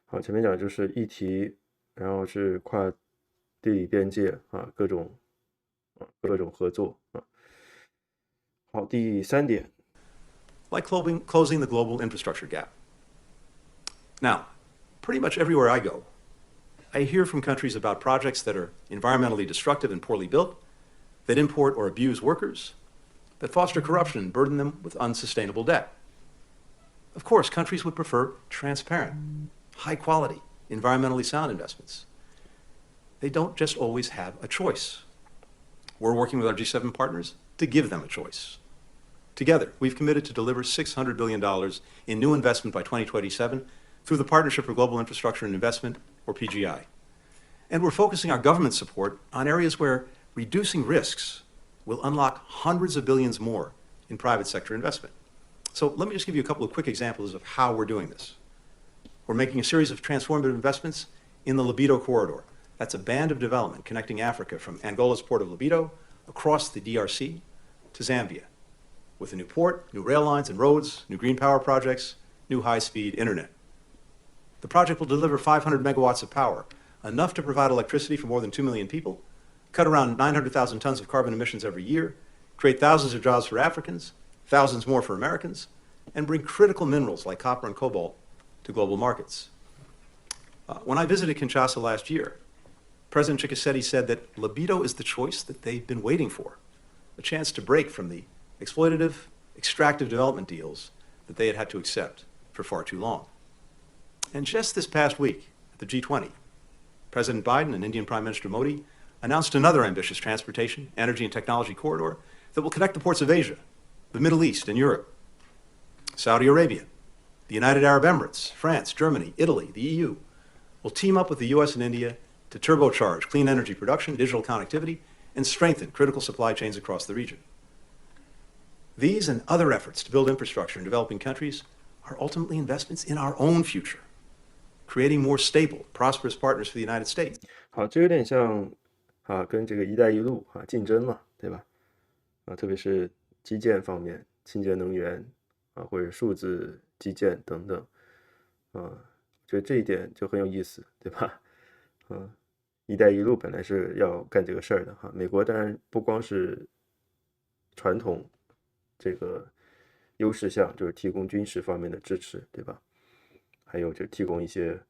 好，前面讲就是议题，然后是跨地理边界各种合作好，第三点 Like closing the global infrastructure gap. Now, pretty much everywhere I go, I hear from countries about projects that are environmentally destructive and poorly built, that import or abuse workers, that foster corruption and burden them with unsustainable debt. Of course, countries would prefer transparent, high-quality, environmentally sound investments. They don't just always have a choice. We're working with our G7 partners to give them a choice. Together, we've committed to deliver $600 billion in new investment by 2027 through the Partnership for Global Infrastructure and Investment, or PGI. And we're focusing our government support on areas where reducing risks will unlock hundreds of billions more in private sector investment. So let me just give you a couple of quick examples of how we're doing this. We're making a series of transformative investments in the Libido Corridor. That's a band of development connecting Africa from Angola's port of Libido across the DRC to Zambia, with a new port, new rail lines and roads, new green power projects, new high-speed internet. The project will deliver 500 megawatts of power, enough to provide electricity for more than 2 million people, cut around 900,000 tons of carbon emissions every year, create thousands of jobs for Africans, thousands more for Americans, and bring critical minerals like copper and cobalt to global markets. When I visited Kinshasa last year, President Tshisekedi said that Libido is the choice that they've been waiting for, a chance to break from the exploitative, extractive development deals that they had had to accept for far too long. And just this past week, at the G20, President Biden and Indian Prime Minister Modi announced another ambitious transportation, energy, and technology corridor that will connect the ports of Asia, the Middle East, and Europe. Saudi Arabia, the United Arab Emirates, France, Germany, Italy, the EU will team up with the US and India to turbocharge clean energy production, digital connectivity, and strengthen critical supply chains across the region. These and other efforts to build infrastructure in developing countries are ultimately investments in our own future, creating more stable, prosperous partners for the United States. 好，这有点像跟这个“一带一路”竞争嘛，对吧？特别是基建方面，清洁能源或者数字基建等等，我觉得这一点就很有意思，对吧？一带一路本来是要干这个事儿的美国当然不光是传统这个优势项，就是提供军事方面的支持，对吧？还有就提供一些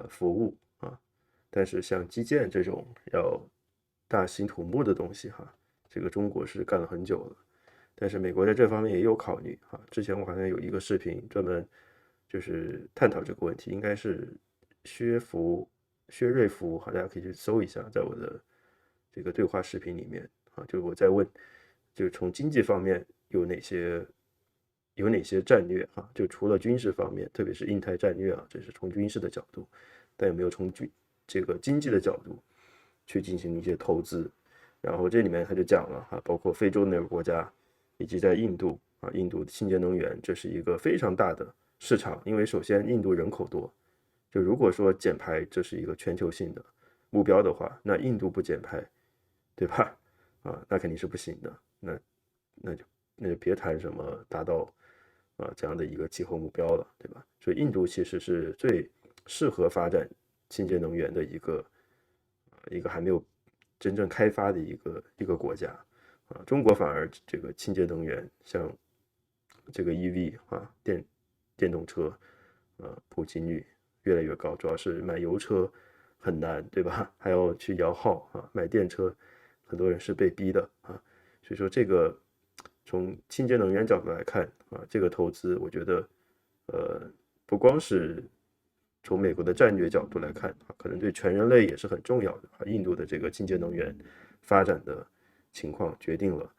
服务但是像基建这种要大兴土木的东西这个中国是干了很久了。但是美国在这方面也有考虑啊。之前我好像有一个视频专门就是探讨这个问题，应该是薛瑞福，好，大家可以去搜一下，在我的这个对话视频里面啊，就我在问，就从经济方面有哪些战略啊？就除了军事方面，特别是印太战略啊，这是从军事的角度，但有没有从这个经济的角度去进行一些投资？然后这里面他就讲了啊，包括非洲那个国家，以及在印度啊，印度的清洁能源，这是一个非常大的市场，因为首先印度人口多，就如果说减排这是一个全球性的目标的话，那印度不减排，对吧？啊，那肯定是不行的，那就别谈什么达到这样的一个气候目标了，对吧？所以印度其实是最适合发展清洁能源的一个还没有真正开发的一个国家啊。中国反而这个清洁能源，像这个 EV 啊电动车普及率越来越高，主要是买油车很难，对吧？还要去摇号啊，买电车很多人是被逼的啊。所以说这个从清洁能源角度来看啊，这个投资我觉得不光是从美国的战略角度来看啊，可能对全人类也是很重要的啊。印度的这个清洁能源发展的情况决定了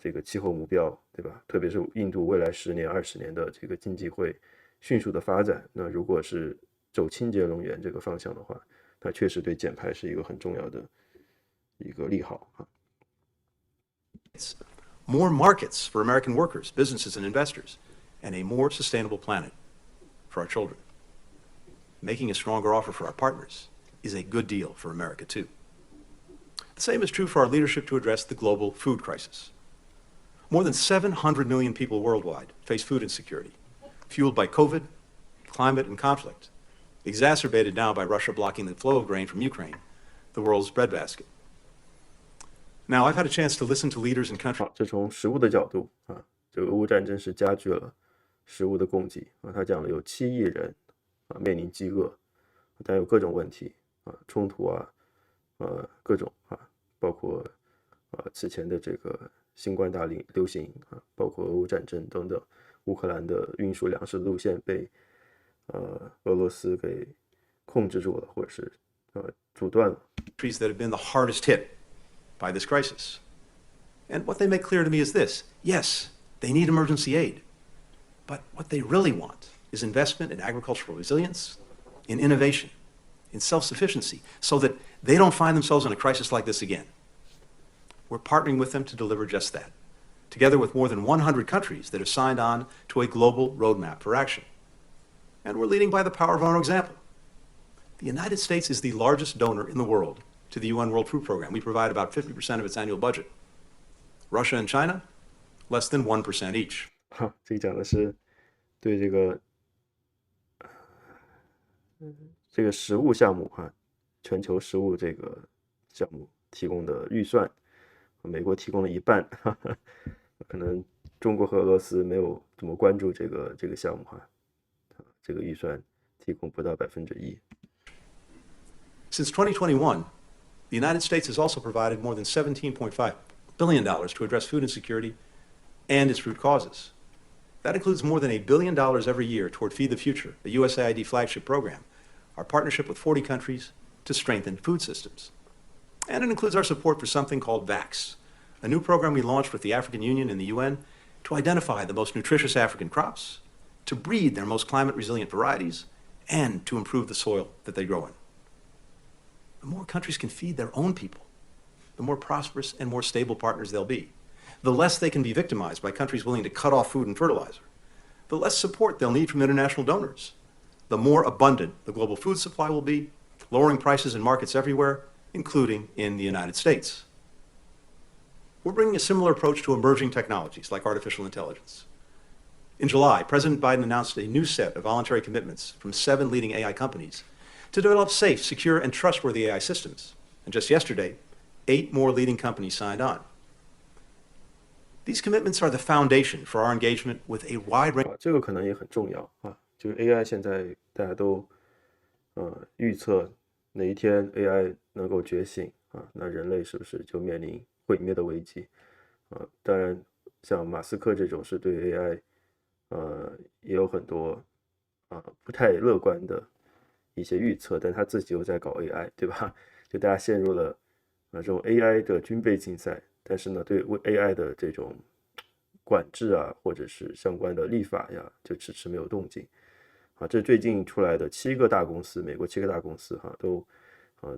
这个气候目标，对吧？特别是印度未来10年、20年的这个经济会迅速的发展。那如果是走清洁能源这个方向的话，那确实对减排是一个很重要的一个利好啊。More markets for American workers, businesses, and investors, and a more sustainable planet for our children. Making a stronger offer for our partners is a good deal for America, too. The same is true for our leadership to address the global food crisis. More than 700 million people worldwide face food insecurity, fueled by COVID, climate, and conflict, exacerbated now by Russia blocking the flow of grain from Ukraine, the world's breadbasket. Now, I've had a chance to listen to leaders in countries. 这从食物的角度啊，这个俄乌战争是加剧了食物的供给啊。他讲了有7亿人面临饥饿，但有各种问题冲突各种包括此前的这个新冠大流行包括俄乌战争等等，乌克兰的运输粮食路线被俄罗斯给控制住了，或者是阻断了。Countries that have been the hardest hit by this crisis. And what they make clear to me is this: yes, they need emergency aid, but what they really want is investment in agricultural resilience, in innovation, in self-sufficiency, so that they don't find themselves in a crisis like this again. We're partnering with them to deliver just that, together with more than 100 countries that have signed on to a global roadmap for action. And we're leading by the power of our own example. The United States is the largest donor in the world to the UN World Food Program. We provide about 50% of its annual budget. Russia and China, less than 1% each. 这讲的是对这个食物项目全球食物这个项目提供的预算，美国提供了一半，可能中国和俄罗斯没有怎么关注这个项目这个预算提供不到1%。Since 2021, the United States has also provided more than $17.5 billion to address food insecurity and its root causes. That includes more than $1 billion every year toward Feed the Future, the USAID flagship program, our partnership with 40 countries to strengthen food systems. And it includes our support for something called VAX, a new program we launched with the African Union and the UN to identify the most nutritious African crops, to breed their most climate-resilient varieties, and to improve the soil that they grow in. The more countries can feed their own people, the more prosperous and more stable partners they'll be. The less they can be victimized by countries willing to cut off food and fertilizer. The less support they'll need from international donors. The more abundant the global food supply will be, lowering prices in markets everywhere, including in the United States. We're bringing a similar approach to emerging technologies like artificial intelligence. In July, President Biden announced a new set of voluntary commitments from 7 leading AI companies to develop safe, secure, and trustworthy AI systems. And just yesterday, 8 more leading companies signed on. These commitments are the foundation for our engagement with a wide range. 这个可能也很重要就是 AI 现在大家都预测哪一天 AI 能够觉醒那人类是不是就面临毁灭的危机当然像马斯克这种是对 AI 也有很多不太乐观的一些预测，但他自己又在搞 AI， 对吧？就大家陷入了这种 AI 的军备竞赛，但是呢，对 AI 的这种管制啊，或者是相关的立法呀，就迟迟没有动静。这最近出来的7个大公司，美国7个大公司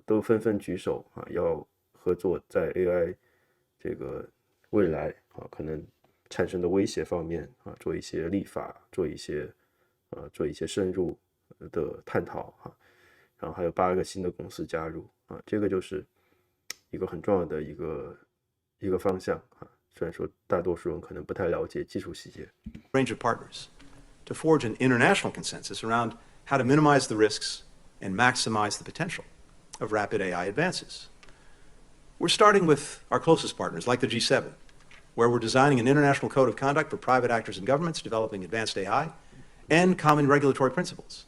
都纷纷举手要合作在 AI 这个未来可能产生的威胁方面做一些立法，做一些深入的探讨然后还有8个新的公司加入这个就是一个很重要的一个方向虽然说大多数人可能不太了解技术细节。Range of partners to forge an international consensus around how to minimize the risks and maximize the potential of rapid AI advances. We're starting with our closest partners, like the G7, where we're designing an international code of conduct for private actors and governments developing advanced AI and common regulatory principles.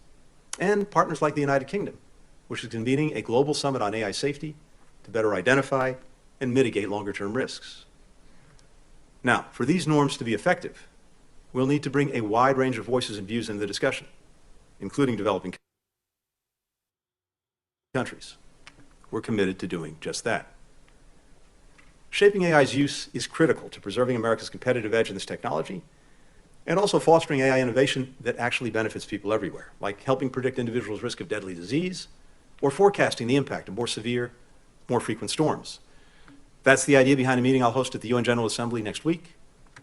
And partners like the United Kingdom, which is convening a global summit on AI safety to better identify and mitigate longer-term risks. Now, for these norms to be effective, we'll need to bring a wide range of voices and views into the discussion, including developing countries. We're committed to doing just that. Shaping AI's use is critical to preserving America's competitive edge in this technology and also fostering AI innovation that actually benefits people everywhere, like helping predict individuals' risk of deadly disease or forecasting the impact of more severe, more frequent storms. That's the idea behind a meeting I'll host at the UN General Assembly next week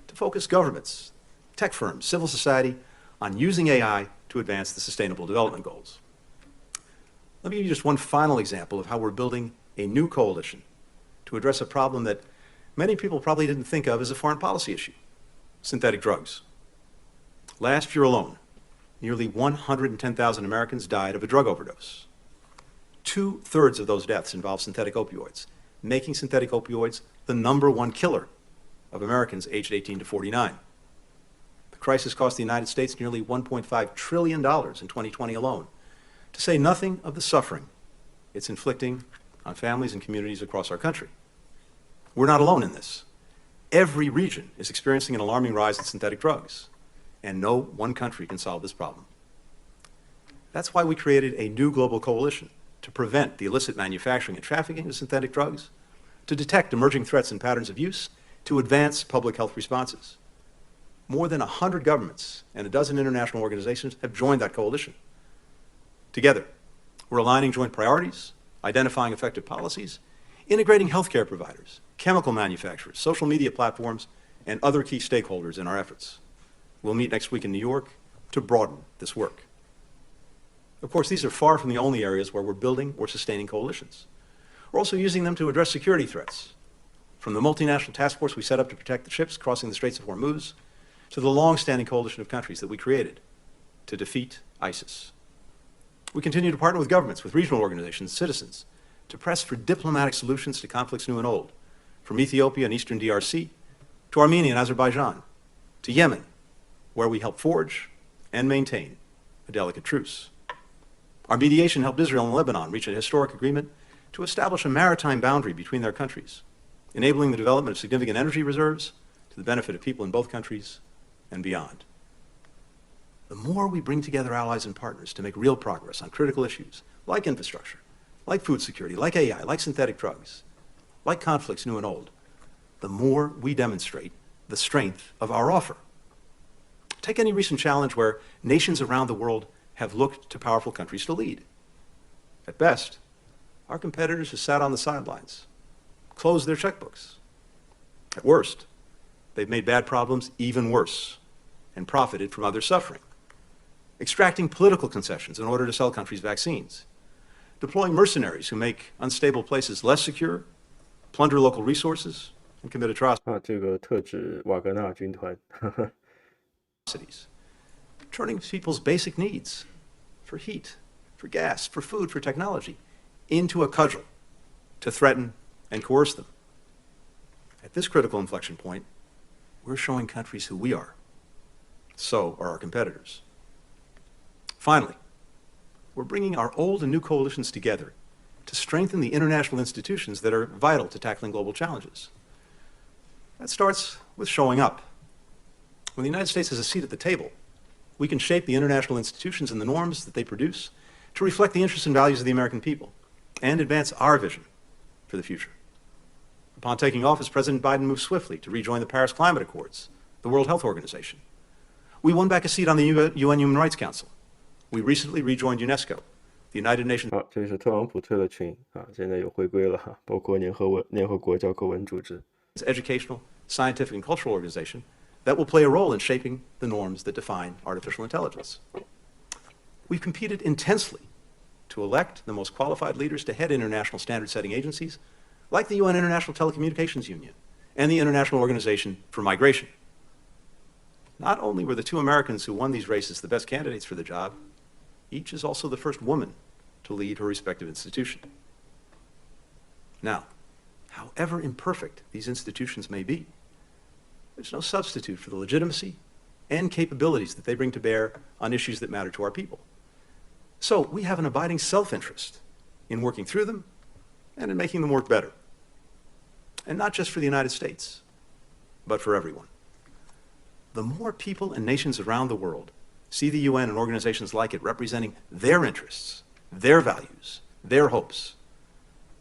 to focus governments, tech firms, civil society on using AI to advance the Sustainable Development Goals. Let me give you just one final example of how we're building a new coalition to address a problem that many people probably didn't think of as a foreign policy issue: synthetic drugs. Last year alone, nearly 110,000 Americans died of a drug overdose. 2/3 of those deaths involved synthetic opioids, making synthetic opioids the #1 killer of Americans aged 18 to 49. The crisis cost the United States nearly $1.5 trillion in 2020 alone, to say nothing of the suffering it's inflicting on families and communities across our country. We're not alone in this. Every region is experiencing an alarming rise in synthetic drugs, and no one country can solve this problem. That's why we created a new global coalition to prevent the illicit manufacturing and trafficking of synthetic drugs, to detect emerging threats and patterns of use, to advance public health responses. More than 100 governments and a dozen international organizations have joined that coalition. Together, we're aligning joint priorities, identifying effective policies, integrating healthcare providers, chemical manufacturers, social media platforms, and other key stakeholders in our efforts. We'll meet next week in New York to broaden this work. Of course, these are far from the only areas where we're building or sustaining coalitions. We're also using them to address security threats, from the multinational task force we set up to protect the ships crossing the Straits of Hormuz, to the long-standing coalition of countries that we created to defeat ISIS. We continue to partner with governments, with regional organizations, citizens, to press for diplomatic solutions to conflicts new and old, from Ethiopia and Eastern DRC, to Armenia and Azerbaijan, to Yemen, where we help forge and maintain a delicate truce. Our mediation helped Israel and Lebanon reach a historic agreement to establish a maritime boundary between their countries, enabling the development of significant energy reserves to the benefit of people in both countries and beyond. The more we bring together allies and partners to make real progress on critical issues like infrastructure, like food security, like AI, like synthetic drugs, like conflicts new and old, the more we demonstrate the strength of our offer. Take any recent challenge where nations around the world have looked to powerful countries to lead. At best, our competitors have sat on the sidelines, closed their checkbooks. At worst, they've made bad problems even worse and profited from others' suffering, extracting political concessions in order to sell countries vaccines, deploying mercenaries who make unstable places less secure, plunder local resources, and commit atrocities. 这个特指瓦格纳军团。Turning people's basic needs for heat, for gas, for food, for technology into a cudgel to threaten and coerce them. At this critical inflection point, we're showing countries who we are. So are our competitors. Finally, we're bringing our old and new coalitions together to strengthen the international institutions that are vital to tackling global challenges. That starts with showing up. When the United States has a seat at the table, we can shape the international institutions and the norms that they produce to reflect the interests and values of the American people and advance our vision for the future. Upon taking office, President Biden moved swiftly to rejoin the Paris Climate Accords, the World Health Organization. We won back a seat on the UN Human Rights Council. We recently rejoined UNESCO, the United Nations. 好，这是特朗普退了群啊，现在又回归了哈，包括联合国教科文组织。Educational, scientific, and cultural organization that will play a role in shaping the norms that define artificial intelligence. We've competed intensely to elect the most qualified leaders to head international standard-setting agencies like the UN International Telecommunications Union and the International Organization for Migration. Not only were the two Americans who won these races the best candidates for the job, each is also the first woman to lead her respective institution. Now, however imperfect these institutions may be, there's no substitute for the legitimacy and capabilities that they bring to bear on issues that matter to our people. So we have an abiding self-interest in working through them and in making them work better. And not just for the United States, but for everyone. The more people and nations around the world see the UN and organizations like it representing their interests, their values, their hopes,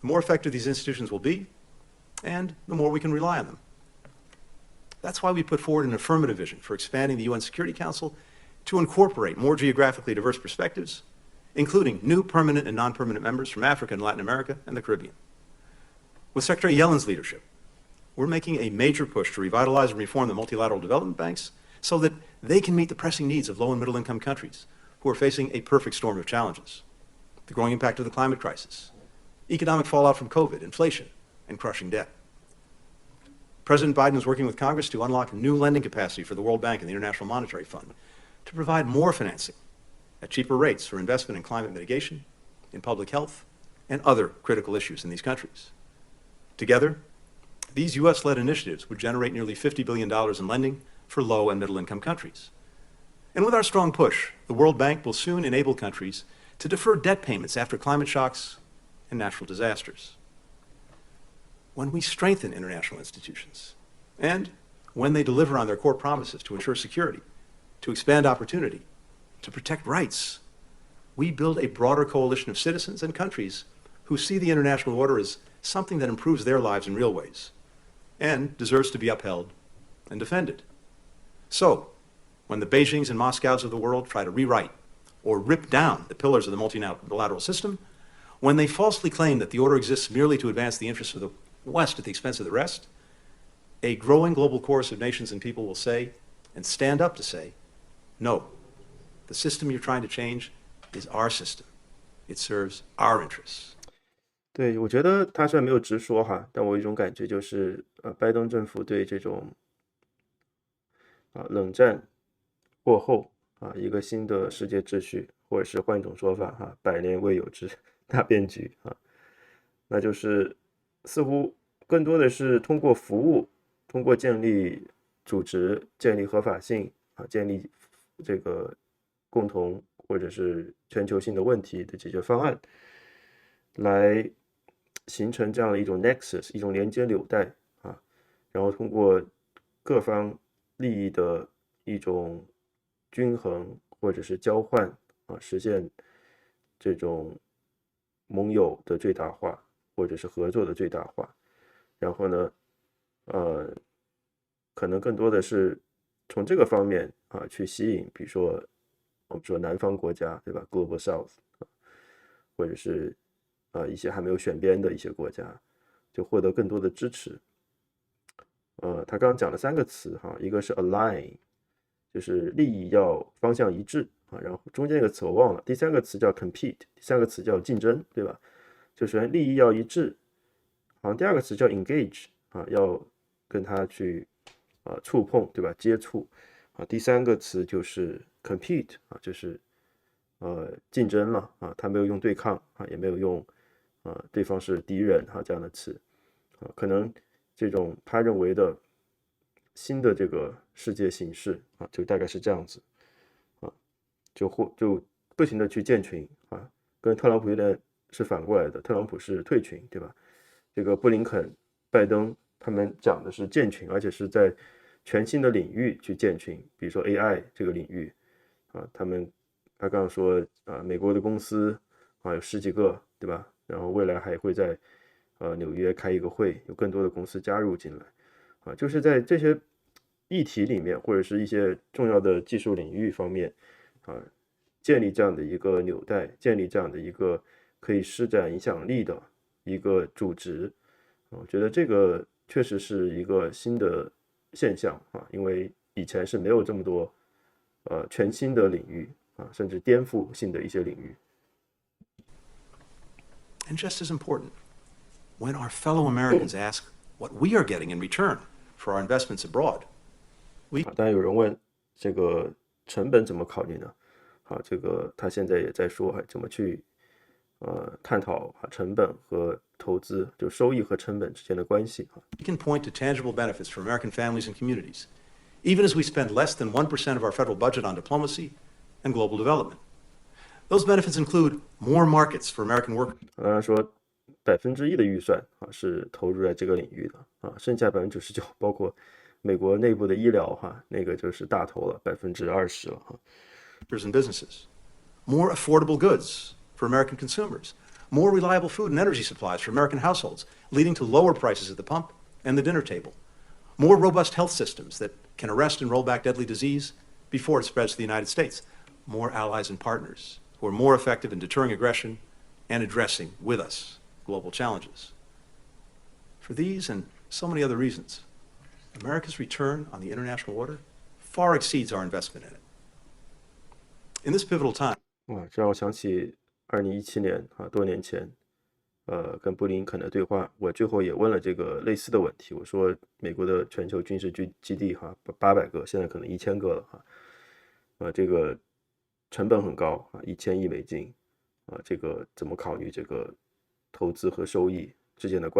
the more effective these institutions will be, and the more we can rely on them. That's why we put forward an affirmative vision for expanding the UN Security Council to incorporate more geographically diverse perspectives, including new permanent and non-permanent members from Africa and Latin America and the Caribbean. With Secretary Yellen's leadership, we're making a major push to revitalize and reform the multilateral development banks so that they can meet the pressing needs of low and middle income countries who are facing a perfect storm of challenges. The growing impact of the climate crisis, economic fallout from COVID, inflation, and crushing debt. President Biden is working with Congress to unlock new lending capacity for the World Bank and the International Monetary Fund to provide more financing at cheaper rates for investment in climate mitigation, in public health, and other critical issues in these countries. Together, these U.S.-led initiatives would generate nearly $50 billion in lending for low and middle-income countries. And with our strong push, the World Bank will soon enable countries to defer debt payments after climate shocks and natural disasters. When we strengthen international institutions, and when they deliver on their core promises to ensure security, to expand opportunity, to protect rights, we build a broader coalition of citizens and countries who see the international order as something that improves their lives in real ways and deserves to be upheld and defended. So, when the Beijings and Moscows of the world try to rewrite or rip down the pillars of the multilateral system, when they falsely claim that the order exists merely to advance the interests of the West at the expense of the rest, a growing global chorus of nations and people will say, and stand up to say, no, the system you're trying to change is our system. It serves our interests. 对，我觉得他虽然没有直说哈，但我有一种感觉就是，拜登政府对这种冷战过后一个新的世界秩序，或者是换一种说法哈，百年未有之大变局那就是似乎更多的是通过服务，通过建立组织、建立合法性建立这个共同或者是全球性的问题的解决方案，来形成这样的一种 nexus， 一种连接纽带然后通过各方利益的一种均衡或者是交换实现这种盟友的最大化，或者是合作的最大化。然后呢，可能更多的是从这个方面去吸引，比如说我们说南方国家，对吧 ？Global South， 或者是一些还没有选边的一些国家，就获得更多的支持。他刚刚讲了3个词一个是 align， 就是利益要方向一致然后中间一个词我忘了，第3个词叫 compete， 第3个词叫竞争，对吧？就首先利益要一致，好像第2个词叫 engage 要跟他去触碰，对吧？接触第3个词就是 compete 就是竞争了他没有用对抗也没有用对方是敌人这样的词可能这种他认为的新的这个世界形势就大概是这样子就不停的去建群跟特朗普有点是反过来的，特朗普是退群，对吧？这个布林肯、拜登他们讲的是建群，而且是在全新的领域去建群，比如说 AI 这个领域他刚刚说美国的公司有10几个，对吧？然后未来还会在纽约开一个会，有更多的公司加入进来就是在这些议题里面，或者是一些重要的技术领域方面建立这样的一个纽带，建立这样的一个可以施展影响力的一个组织我觉得这个确实是一个新的现象因为以前是没有这么多全新的领域甚至颠覆性的一些领域。And just as important, when our fellow Americans ask what we are getting in return for our investments abroad, 当然有人问这个成本怎么考虑呢？这个他现在也在说怎么去探讨成本和投资，就收益和成本之间的关系。We can point to tangible benefits for American families and communities, even as we spend less than 1% of our federal budget on diplomacy and global development. Those benefits include more markets for American workers. 当然说1%的预算是投入在这个领域的剩下99%包括美国内部的医疗那个就是大头了20%了and businesses, more affordable goods for American consumers, more reliable food and energy supplies for American households, leading to lower prices at the pump and the dinner table, more robust health systems that can arrest and roll back deadly disease before it spreads to the United States, more allies and partners who are more effective in deterring aggression and addressing with us global challenges. For these and so many other reasons, America's return on the international order far exceeds our investment in it. In this pivotal time, 这让我想起2017年多年前跟布林肯的对话，我最后也问了这个类似的问题，我说美国的全球军事基地800个，现在可能1000个了这个成本很高1000亿美金这个怎么考虑这个投资和收益之间的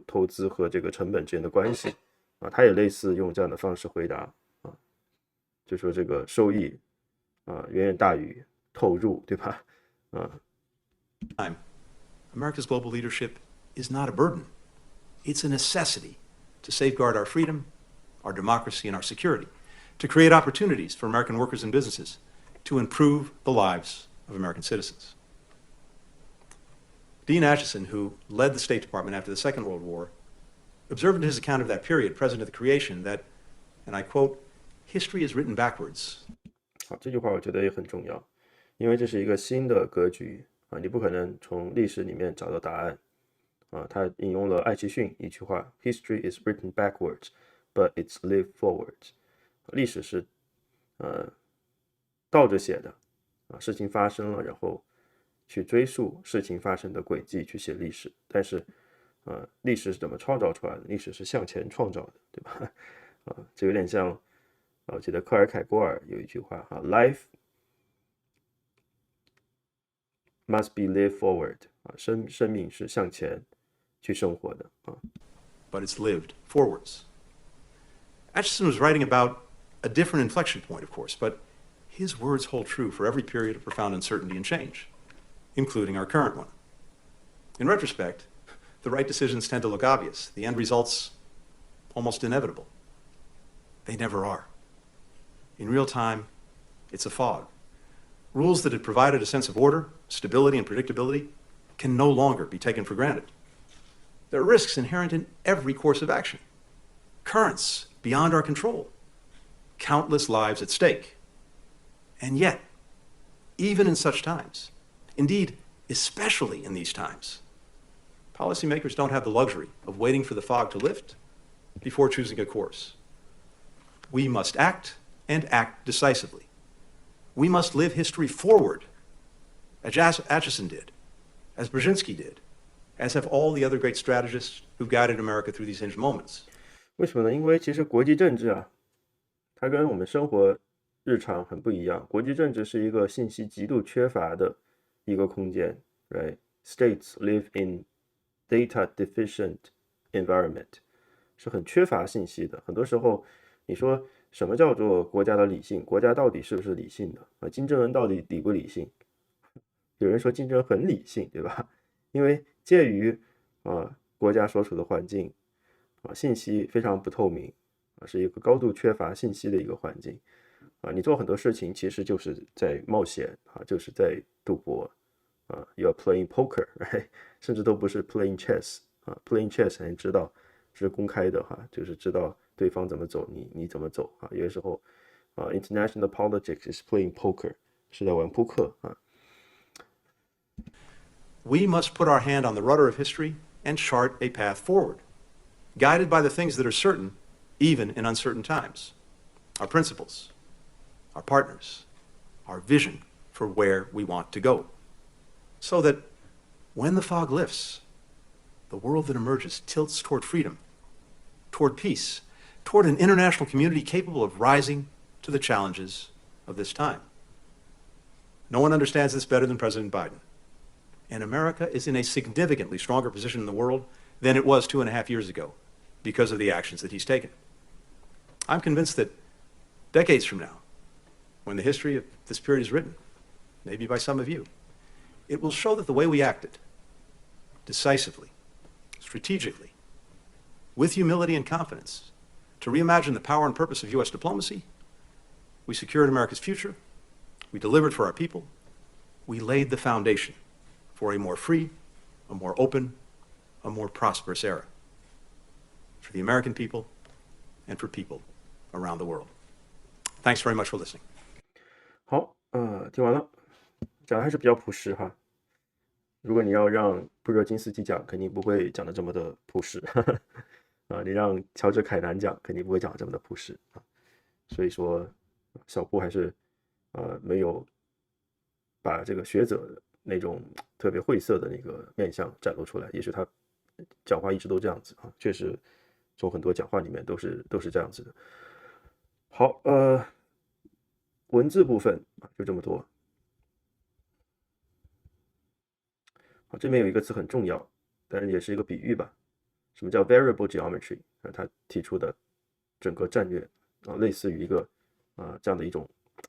投资和这个成本之间的关系他也类似用这样的方式回答就说这个收益远远大于投入，对吧America's global leadership is not a burden. It's a necessity to safeguard our freedom, our democracy, and our security, to create opportunities for American workers and businesses, to improve the lives of American citizens. Dean Acheson, who led the State Department after the Second World War, observed in his account of that period, President of the Creation, that, and I quote, history is written backwards. 这句话我觉得也很重要，因为这是一个新的格局你不可能从历史里面找到答案他引用了艾奇逊一句话 History is written backwards, but it's lived forwards 历史是倒着写的事情发生了，然后去追溯事情发生的轨迹去写历史，但是历史是怎么创造出来的？历史是向前创造的，对吧这有点像我记得克尔凯郭尔有一句话Life must be lived forward 生命是向前去生活的But it's lived forwards. Acheson was writing about a different inflection point, of course, but his words hold true for every period of profound uncertainty and change, including our current one. In retrospect, the right decisions tend to look obvious, the end results almost inevitable. They never are. In real time, it's a fog. Rules that had provided a sense of order, stability, and predictability can no longer be taken for granted. There are risks inherent in every course of action, currents beyond our control, countless lives at stake. And yet, even in such times, indeed, especially in these times, policymakers don't have the luxury of waiting for the fog to lift before choosing a course. We must act and act decisively. We must live history forward, as Acheson did, as Brzezinski did, as have all the other great strategists who guided America through these hinge moments. 为什么呢？因为其实国际政治它跟我们生活日常很不一样。国际政治是一个信息极度缺乏的一个空间 ，right? States live in data deficient environment， 是很缺乏信息的。很多时候，你说什么叫做国家的理性？国家到底是不是理性的金正恩到底理不理性？有人说金正恩很理性，对吧？因为介于国家所处的环境信息非常不透明是一个高度缺乏信息的一个环境你做很多事情其实就是在冒险就是在赌博you're playing poker right? 甚至都不是 playing chess playing chess 你知道是公开的就是知道对方怎么走你怎么走有的时候international politics is playing poker 是在玩扑克We must put our hand on the rudder of history and chart a path forward, guided by the things that are certain, even in uncertain times. Our principles, our partners, our vision for where we want to go. So that when the fog lifts, the world that emerges tilts toward freedom, toward peace, toward an international community capable of rising to the challenges of this time. No one understands this better than President Biden. And America is in a significantly stronger position in the world than it was 2.5 years ago because of the actions that he's taken. I'm convinced that decades from now, when the history of this period is written, maybe by some of you, it will show that the way we acted, decisively, strategically, with humility and confidence, to reimagine the power and purpose of U.S. diplomacy, we secured America's future, we delivered for our people, we laid the foundation for a more free, a more open, a more prosperous era for the American people and for people around the world. Thanks very much for listening. 好，听完了，讲的还是比较朴实哈。如果你要让布热津斯基讲，肯定不会讲的这么的朴实你让乔治凯南讲，肯定不会讲的这么的朴实所以说，小布还是没有把这个学者那种特别晦涩的那个面相展露出来，也许他讲话一直都这样子确实从很多讲话里面都是这样子的。好，文字部分就这么多。好，这边有一个词很重要，但是也是一个比喻吧。什么叫 variable geometry？他提出的整个战略类似于一个这样的一种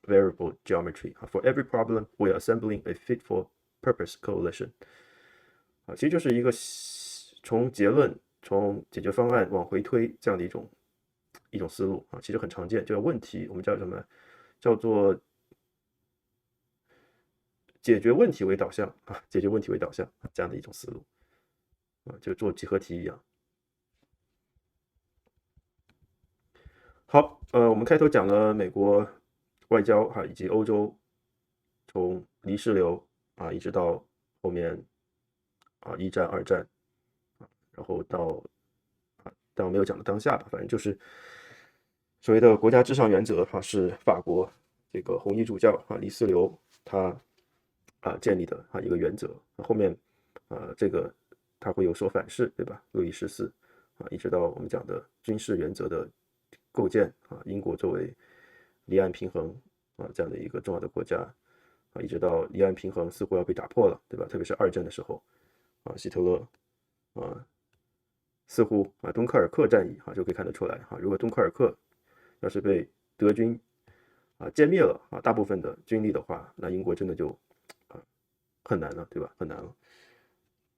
variable geometry For every problem, we are assembling a fit for purpose coalition 其实就是一个从结论、从解决方案往回推这样的一种思路其实很常见，叫问题，我们叫什么？叫做解决问题为导向解决问题为导向这样的一种思路就做几何题一样。好，我们开头讲了美国外交以及欧洲从泥石流一直到后面一战、二战然后但我没有讲到当下吧，反正就是所谓的国家至上原则是法国这个红衣主教泥石流他建立的一个原则，后面这个他会有所反噬，对吧？路易14一直到我们讲的军事原则的构建英国作为离岸平衡这样的一个重要的国家一直到离岸平衡似乎要被打破了，对吧？特别是二战的时候希特勒似乎敦刻尔克战役就可以看得出来如果敦刻尔克要是被德军歼灭了大部分的军力的话，那英国真的就很难了，对吧？很难了。